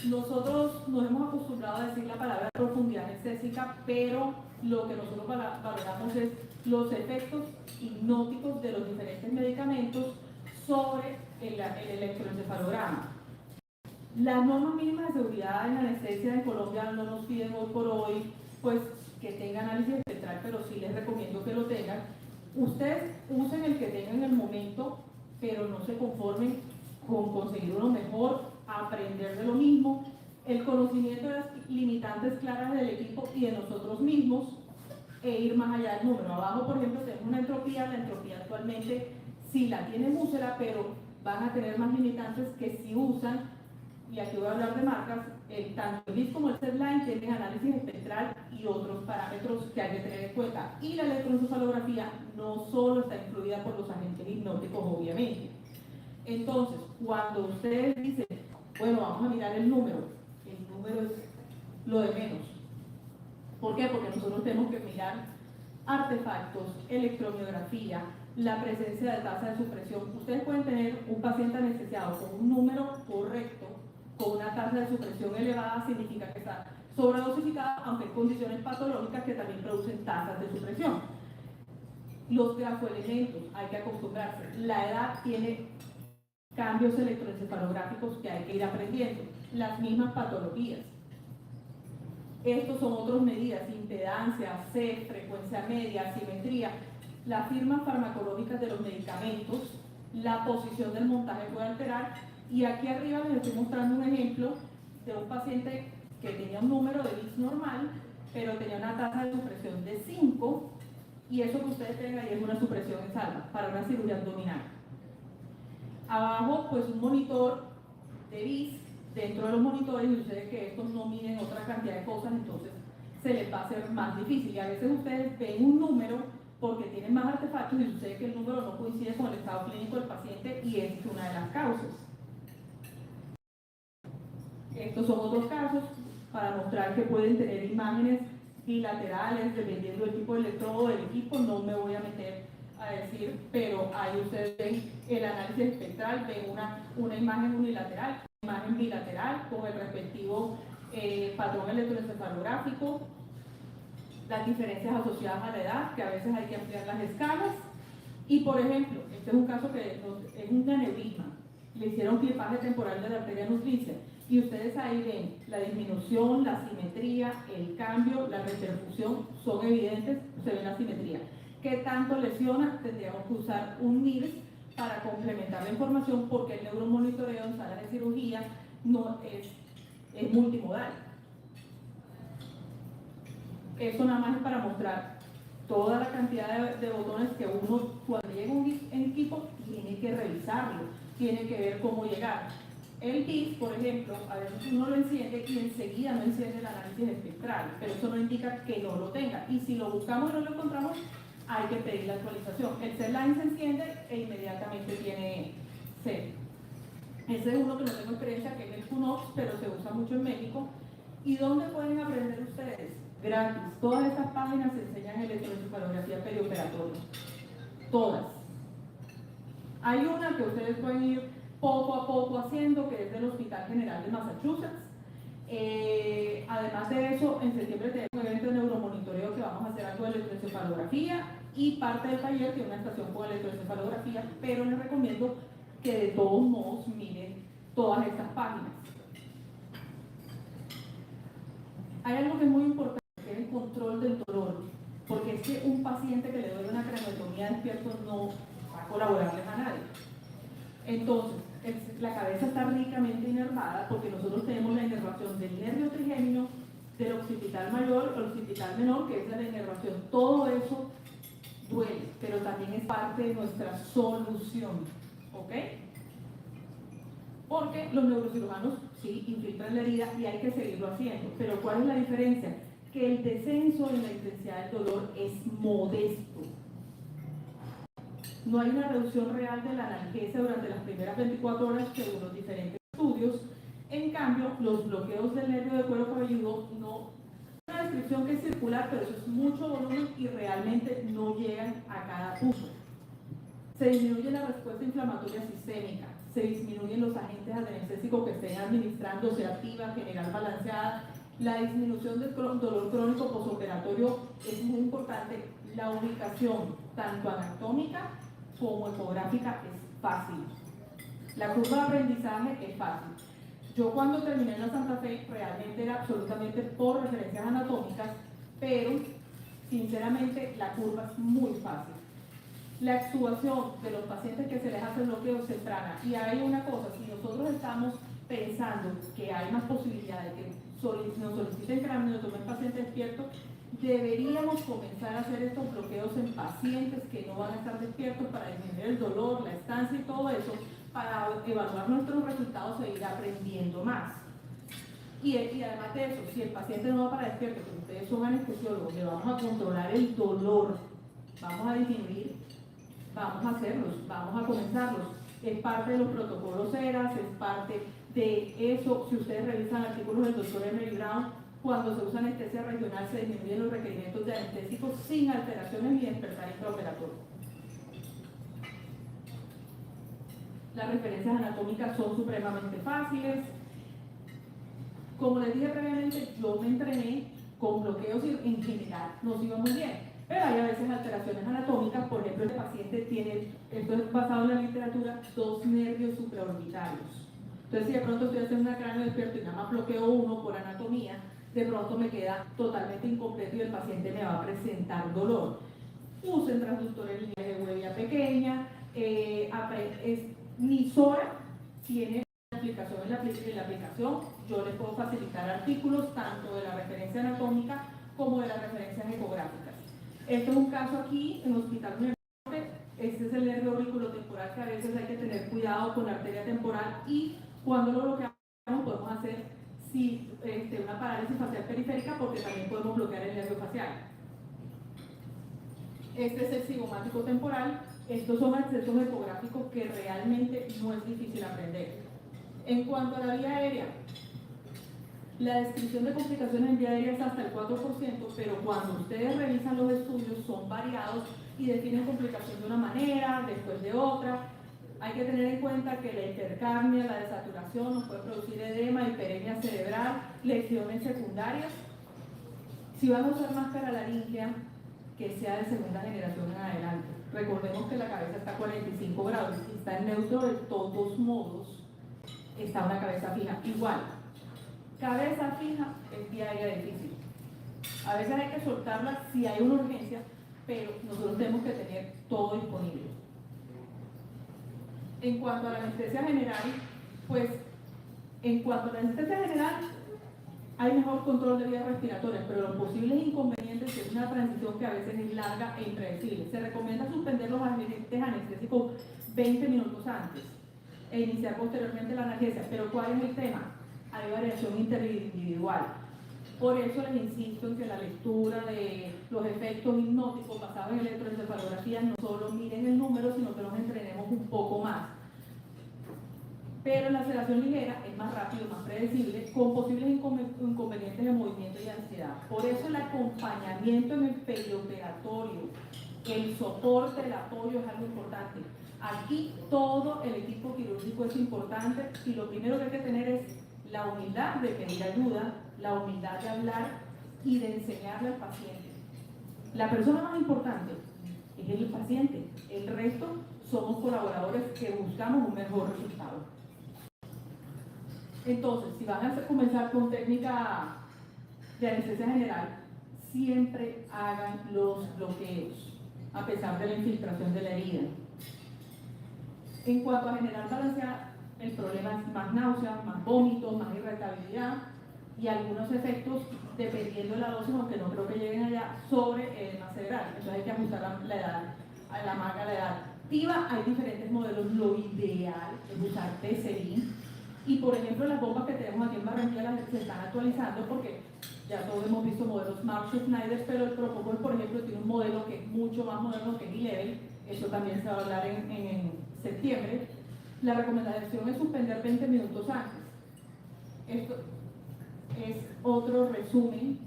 Nosotros nos hemos acostumbrado a decir la palabra profundidad anestésica, pero lo que nosotros valoramos es los efectos hipnóticos de los diferentes medicamentos sobre el electroencefalograma. Las normas mínimas de seguridad en anestesia en Colombia no nos piden hoy por hoy pues que tenga análisis espectral, pero sí les recomiendo que lo tengan. Ustedes usen el que tengan en el momento, pero no se conformen con conseguir uno mejor, aprender de lo mismo, el conocimiento de las limitantes claras del equipo y de nosotros mismos, e ir más allá del número. Abajo, por ejemplo, tenemos una entropía. La entropía actualmente sí la tiene Musera, pero van a tener más limitantes que si usan, y aquí voy a hablar de marcas, tanto el BIS como el SEDLINE tienen análisis espectral y otros parámetros que hay que tener en cuenta. Y la electroencefalografía no solo está incluida por los agentes hipnóticos, obviamente. Entonces, cuando ustedes dicen, bueno, vamos a mirar el número es lo de menos. ¿Por qué? Porque nosotros tenemos que mirar artefactos, electromiografía, la presencia de tasa de supresión. Ustedes pueden tener un paciente anestesiado con un número correcto, con una tasa de supresión elevada, significa que está sobredosificada, aunque hay condiciones patológicas que también producen tasas de supresión. Los grafoelementos, hay que acostumbrarse. La edad tiene cambios electroencefalográficos que hay que ir aprendiendo. Las mismas patologías. Estos son otras medidas: impedancia, C, frecuencia media, simetría, las firmas farmacológicas de los medicamentos, la posición del montaje puede alterar. Y aquí arriba les estoy mostrando un ejemplo de un paciente que tenía un número de BIS normal, pero tenía una tasa de supresión de 5, y eso que ustedes tienen ahí es una supresión en salva para una cirugía abdominal. Abajo, pues un monitor de BIS. Dentro de los monitores, y ustedes que estos no miden otra cantidad de cosas, entonces se les va a hacer más difícil. Y a veces ustedes ven un número porque tienen más artefactos y sucede que el número no coincide con el estado clínico del paciente, y es una de las causas. Estos son otros casos para mostrar que pueden tener imágenes bilaterales dependiendo del tipo de electrodo del equipo. No me voy a meter a decir, pero ahí ustedes ven el análisis espectral, ven una imagen unilateral, imagen bilateral con el respectivo patrón electroencefalográfico, las diferencias asociadas a la edad, que a veces hay que ampliar las escalas. Y por ejemplo, este es un caso que es un aneurisma, le hicieron clipaje temporal de la arteria nutricia. Y ustedes ahí ven la disminución, la simetría, el cambio, la repercusión, son evidentes, se ve la simetría. ¿Qué tanto lesiona? Tendríamos que usar un NIRS para complementar la información, porque el neuromonitoreo en salas de cirugía no es multimodal. Eso nada más es para mostrar toda la cantidad de botones que uno, cuando llega un equipo, tiene que revisarlo, tiene que ver cómo llegar. El BIS, por ejemplo, a veces uno lo enciende y enseguida no enciende el análisis espectral, pero eso no indica que no lo tenga. Y si lo buscamos y no lo encontramos, hay que pedir la actualización. El CELINE se enciende e inmediatamente tiene C. Ese es uno que no tengo experiencia, que es el QNOX, pero se usa mucho en México. ¿Y dónde pueden aprender ustedes? Gratis. Todas estas páginas enseñan electroencefalografía perioperatoria. Todas. Hay una que ustedes pueden ir poco a poco haciendo, que es del Hospital General de Massachusetts. Además de eso, en septiembre tenemos un evento de neuromonitoreo que vamos a hacer algo de electroencefalografía, y parte del taller tiene una estación con electroencefalografía, pero les recomiendo que de todos modos miren todas estas páginas. Hay algo que es muy importante, que es el control del dolor, porque es que un paciente que le duele una craniotomía despierto no va a colaborarles a nadie. Entonces, la cabeza está ricamente inervada porque nosotros tenemos la inervación del nervio trigémino, del occipital mayor, el occipital menor, que es la inervación. Todo eso duele, pero también es parte de nuestra solución, ¿ok? Porque los neurocirujanos sí infiltran la herida y hay que seguirlo haciendo, pero ¿cuál es la diferencia? Que el descenso en la intensidad del dolor es modesto. No hay una reducción real de la analgesia durante las primeras 24 horas según los diferentes estudios. En cambio, los bloqueos del nervio de cuero cabelludo no. Una descripción que es circular, pero eso es mucho volumen y realmente no llegan a cada punto. Se disminuye la respuesta inflamatoria sistémica, se disminuyen los agentes analgésicos que estén administrando, se activa, general balanceada. La disminución del dolor crónico posoperatorio es muy importante. La ubicación, tanto anatómica como ecográfica, es fácil. La curva de aprendizaje es fácil. Yo cuando terminé en la Santa Fe realmente era absolutamente por referencias anatómicas, pero sinceramente la curva es muy fácil. La extubación de los pacientes que se les hace bloqueo temprana, y hay una cosa, si nosotros estamos pensando que hay más posibilidad de que nos soliciten craniotomía en pacientes despiertos, deberíamos comenzar a hacer estos bloqueos en pacientes que no van a estar despiertos para disminuir el dolor, la estancia y todo eso, para evaluar nuestros resultados e ir aprendiendo más. Y además de eso, si el paciente no va para despierto, porque ustedes son anestesiólogos, le vamos a controlar el dolor, vamos a disminuir, vamos a hacerlos, vamos a comenzarlos. Es parte de los protocolos ERAS, es parte de eso. Si ustedes revisan artículos del doctor Emery Brown, cuando se usa anestesia regional se disminuyen los requerimientos de anestésicos sin alteraciones ni despertar intraoperatorio. Las referencias anatómicas son supremamente fáciles. Como les dije previamente, yo me entrené con bloqueos y en general nos iba muy bien. Pero hay a veces alteraciones anatómicas. Por ejemplo, el paciente tiene, esto es basado en la literatura, 2 nervios supraorbitarios. Entonces, si de pronto estoy haciendo una cráneo despierto y nada más bloqueo uno por anatomía, de pronto me queda totalmente incompleto y el paciente me va a presentar dolor. Usen transductores en línea de huella pequeña. Nisora tiene aplicación en la aplicación. Yo les puedo facilitar artículos tanto de la referencia anatómica como de las referencias ecográficas. Este es un caso aquí en Hospital Universitario. Este es el nervio auriculotemporal, que a veces hay que tener cuidado con la arteria temporal, y cuando lo bloqueamos podemos hacer una parálisis facial periférica, porque también podemos bloquear el nervio facial. Este es el cigomático temporal. Estos son accesos ecográficos que realmente no es difícil aprender. En cuanto a la vía aérea, la descripción de complicaciones en vía aérea es hasta el 4%, pero cuando ustedes revisan los estudios son variados y definen complicación de una manera, después de otra. Hay que tener en cuenta que la hipercapnia, la desaturación nos puede producir edema, hiperemia cerebral, lesiones secundarias. Si van a usar máscara laríngea, que sea de segunda generación en adelante. Recordemos que la cabeza está a 45 grados y está en neutro de todos modos. está una cabeza fija. Igual, cabeza fija es diaria difícil. A veces hay que soltarla si hay una urgencia, pero nosotros tenemos que tener todo disponible. En cuanto a la anestesia general, pues en cuanto a la anestesia general, hay mejor control de vías respiratorias, pero los posibles inconvenientes es una transición que a veces es larga e impredecible. Se recomienda suspender los agentes anestésicos 20 minutos antes e iniciar posteriormente la analgesia. Pero ¿cuál es el tema? Hay variación interindividual. Por eso les insisto en que la lectura de los efectos hipnóticos basados en electroencefalografía no solo miren el número, sino que nos entrenemos un poco más. Pero la sedación ligera es más rápido, más predecible, con posibles inconvenientes de movimiento y ansiedad. Por eso el acompañamiento en el perioperatorio, el soporte, el apoyo es algo importante. Aquí todo el equipo quirúrgico es importante y lo primero que hay que tener es la humildad de pedir ayuda, la humildad de hablar y de enseñarle al paciente. La persona más importante es el paciente, el resto somos colaboradores que buscamos un mejor resultado. Entonces, si van a comenzar con técnica de anestesia general, siempre hagan los bloqueos, a pesar de la infiltración de la herida. En cuanto a generar balancear, el problema es más náuseas, más vómitos, más irritabilidad y algunos efectos, dependiendo de la dosis, aunque no creo que lleguen allá, sobre edema cerebral. Entonces hay que ajustar la edad, a la marca, la edad. TIVA, hay diferentes modelos. Lo ideal es usar Teserin. Y por ejemplo, las bombas que tenemos aquí en Barranquilla se están actualizando porque ya todos hemos visto modelos Marsh Schneider, pero el Propofol, por ejemplo, tiene un modelo que es mucho más moderno que el E-Level. Eso también se va a hablar en septiembre. La recomendación es suspender 20 minutos antes. Esto es otro resumen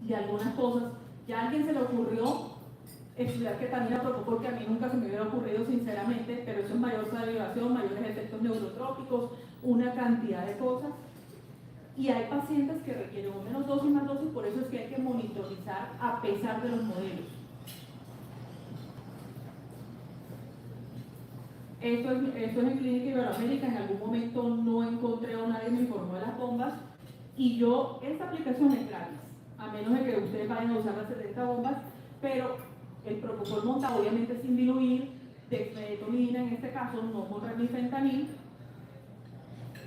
de algunas cosas. Ya a alguien se le ocurrió estudiar ketamina Propofol, que a mí nunca se me hubiera ocurrido sinceramente, pero eso es mayor salivación, mayores efectos neurotrópicos, una cantidad de cosas. Y hay pacientes que requieren menos dosis, más dosis, por eso es que hay que monitorizar a pesar de los modelos. Esto es en Clínica Iberoamérica. En algún momento no encontré a nadie me informó de las bombas y esta aplicación es gratis, a menos de que ustedes vayan a usar las 70 bombas, pero el Propofol monta obviamente sin diluir, dexmedetomidina en este caso, no morfenil,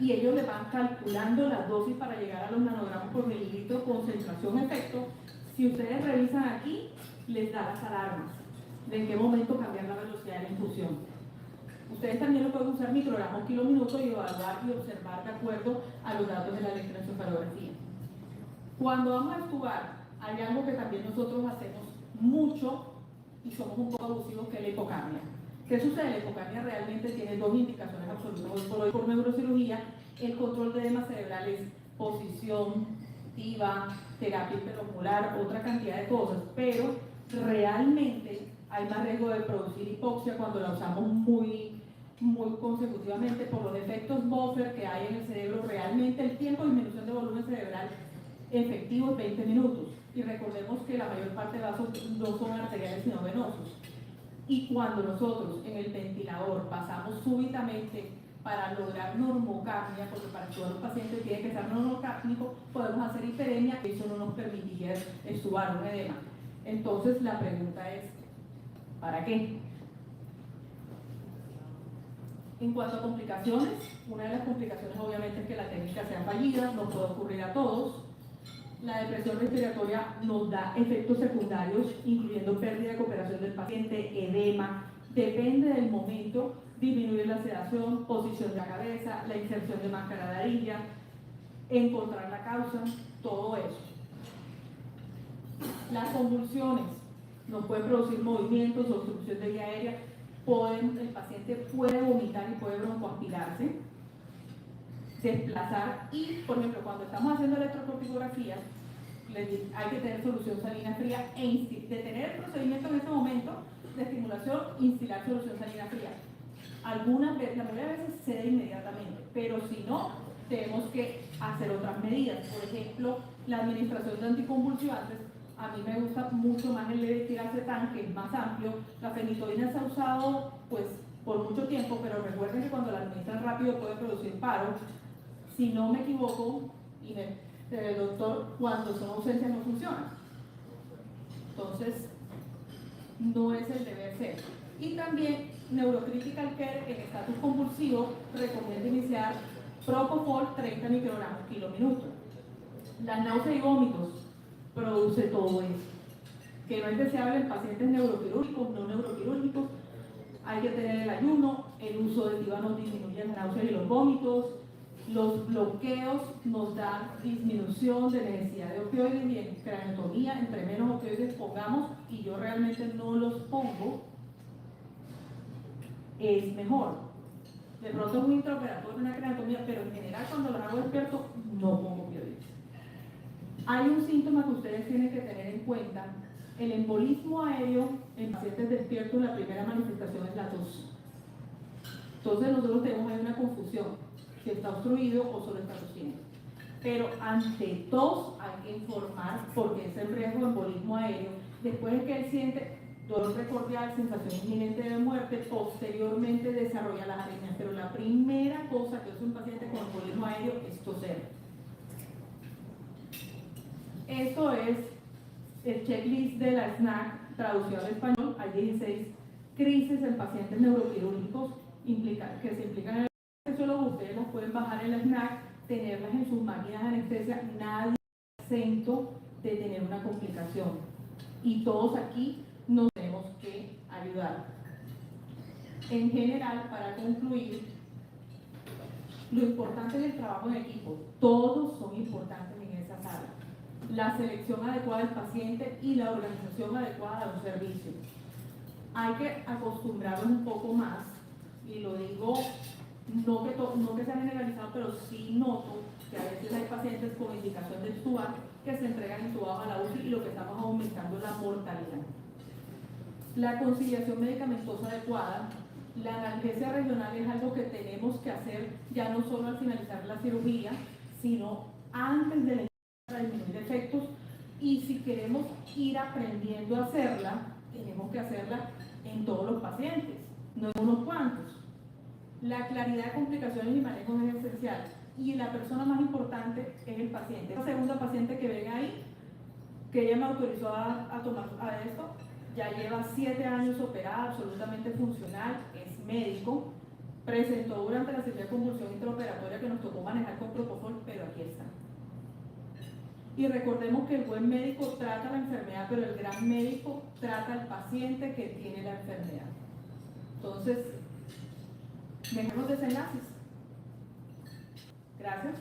y ellos le van calculando las dosis para llegar a los nanogramos por mililitro, concentración-efecto. Si ustedes revisan aquí, les da las alarmas de en qué momento cambiar la velocidad de la infusión. Ustedes también lo pueden usar microgramos kilominuto y evaluar y observar de acuerdo a los datos de la electroencefalografía. Cuando vamos a extubar, hay algo que también nosotros hacemos mucho y somos un poco abusivos, que es la hipocarmia. ¿Qué sucede? La hipocarmia realmente tiene dos indicaciones absolutas. Hoy por neurocirugía, el control de edema cerebral es posición, TIVA, terapia interocular, otra cantidad de cosas, pero realmente hay más riesgo de producir hipoxia cuando la usamos muy consecutivamente por los efectos buffer que hay en el cerebro. Realmente el tiempo de disminución de volumen cerebral efectivo es 20 minutos. Y recordemos que la mayor parte de vasos no son arteriales sino venosos. Y cuando nosotros en el ventilador pasamos súbitamente para lograr normocapnia, porque para todo el paciente tiene que ser normocápnico, podemos hacer hiperemia y eso no nos permitiría extubar un edema. Entonces la pregunta es, ¿para qué? En cuanto a complicaciones, una de las complicaciones obviamente es que la técnica sea fallida, no puede ocurrir a todos. La depresión respiratoria nos da efectos secundarios, incluyendo pérdida de cooperación del paciente, edema, depende del momento, disminuir la sedación, posición de la cabeza, la inserción de máscara de arilla, encontrar la causa, todo eso. Las convulsiones nos pueden producir movimientos, obstrucción de vía aérea, el paciente puede vomitar y puede broncoaspirarse, desplazar y, por ejemplo, cuando estamos haciendo electrocorticografías, hay que tener solución salina fría e detener el procedimiento en ese momento de estimulación, instilar solución salina fría. Algunas veces, la mayoría de veces cede inmediatamente, pero si no, tenemos que hacer otras medidas. Por ejemplo, la administración de anticonvulsivantes. A mí me gusta mucho más el levetiracetam, que es más amplio. La fenitoína se ha usado pues por mucho tiempo, pero recuerden que cuando la administran rápido puede producir paro. Si no me equivoco, y el doctor, cuando son ausencias no funciona. Entonces, no es el deber ser. Y también Neurocritical Care en estatus convulsivo recomienda iniciar Propofol 30 microgramos kilo minuto. Las náuseas y vómitos produce todo eso, que no es deseable en pacientes neuroquirúrgicos, no neuroquirúrgicos. Hay que tener el ayuno, el uso de tíbanos disminuye las náuseas y los vómitos. Los bloqueos nos dan disminución de necesidad de opioides y en craneotomía, entre menos opioides pongamos, y yo realmente no los pongo, es mejor. De pronto es un intraoperatorio, una craneotomía, pero en general cuando los hago despiertos no pongo opioides. Hay un síntoma que ustedes tienen que tener en cuenta. El embolismo aéreo en pacientes despiertos, la primera manifestación es la tos. Entonces nosotros tenemos ahí una confusión, si está obstruido o solo está tosiendo. Pero ante tos hay que informar porque es el riesgo de embolismo aéreo. Después de que él siente dolor precordial, sensación inminente de muerte, posteriormente desarrolla las arritmias. Pero la primera cosa que hace un paciente con embolismo aéreo es toser. Esto es el checklist de la SNAC traducido al español. Hay 16 crisis en pacientes neuroquirúrgicos que se implican en el anestesiólogo. Ustedes las pueden bajar en la SNAC, tenerlas en sus máquinas de anestesia. Nadie es exento de tener una complicación. Y todos aquí nos tenemos que ayudar. En general, para concluir, lo importante es el trabajo en equipo. Todos son importantes en esa sala. La selección adecuada del paciente y la organización adecuada de un servicio. Hay que acostumbrarnos un poco más, y lo digo no que sea generalizado, pero sí noto que a veces hay pacientes con indicación de extubar que se entregan intubados a la UCI y lo que estamos aumentando es la mortalidad. La conciliación medicamentosa adecuada. La analgesia regional es algo que tenemos que hacer ya no solo al finalizar la cirugía, sino antes de la para disminuir efectos, y si queremos ir aprendiendo a hacerla, tenemos que hacerla en todos los pacientes, no en unos cuantos. La claridad de complicaciones y manejo es esencial, y la persona más importante es el paciente. La segunda paciente que ven ahí, que ella me autorizó a tomar a esto, ya lleva 7 años operada, absolutamente funcional, es médico, presentó durante la cirugía convulsión intraoperatoria que nos tocó manejar con Propofol, pero aquí está. Y recordemos que el buen médico trata la enfermedad, pero el gran médico trata al paciente que tiene la enfermedad. Entonces, dejemos desenlaces. Gracias.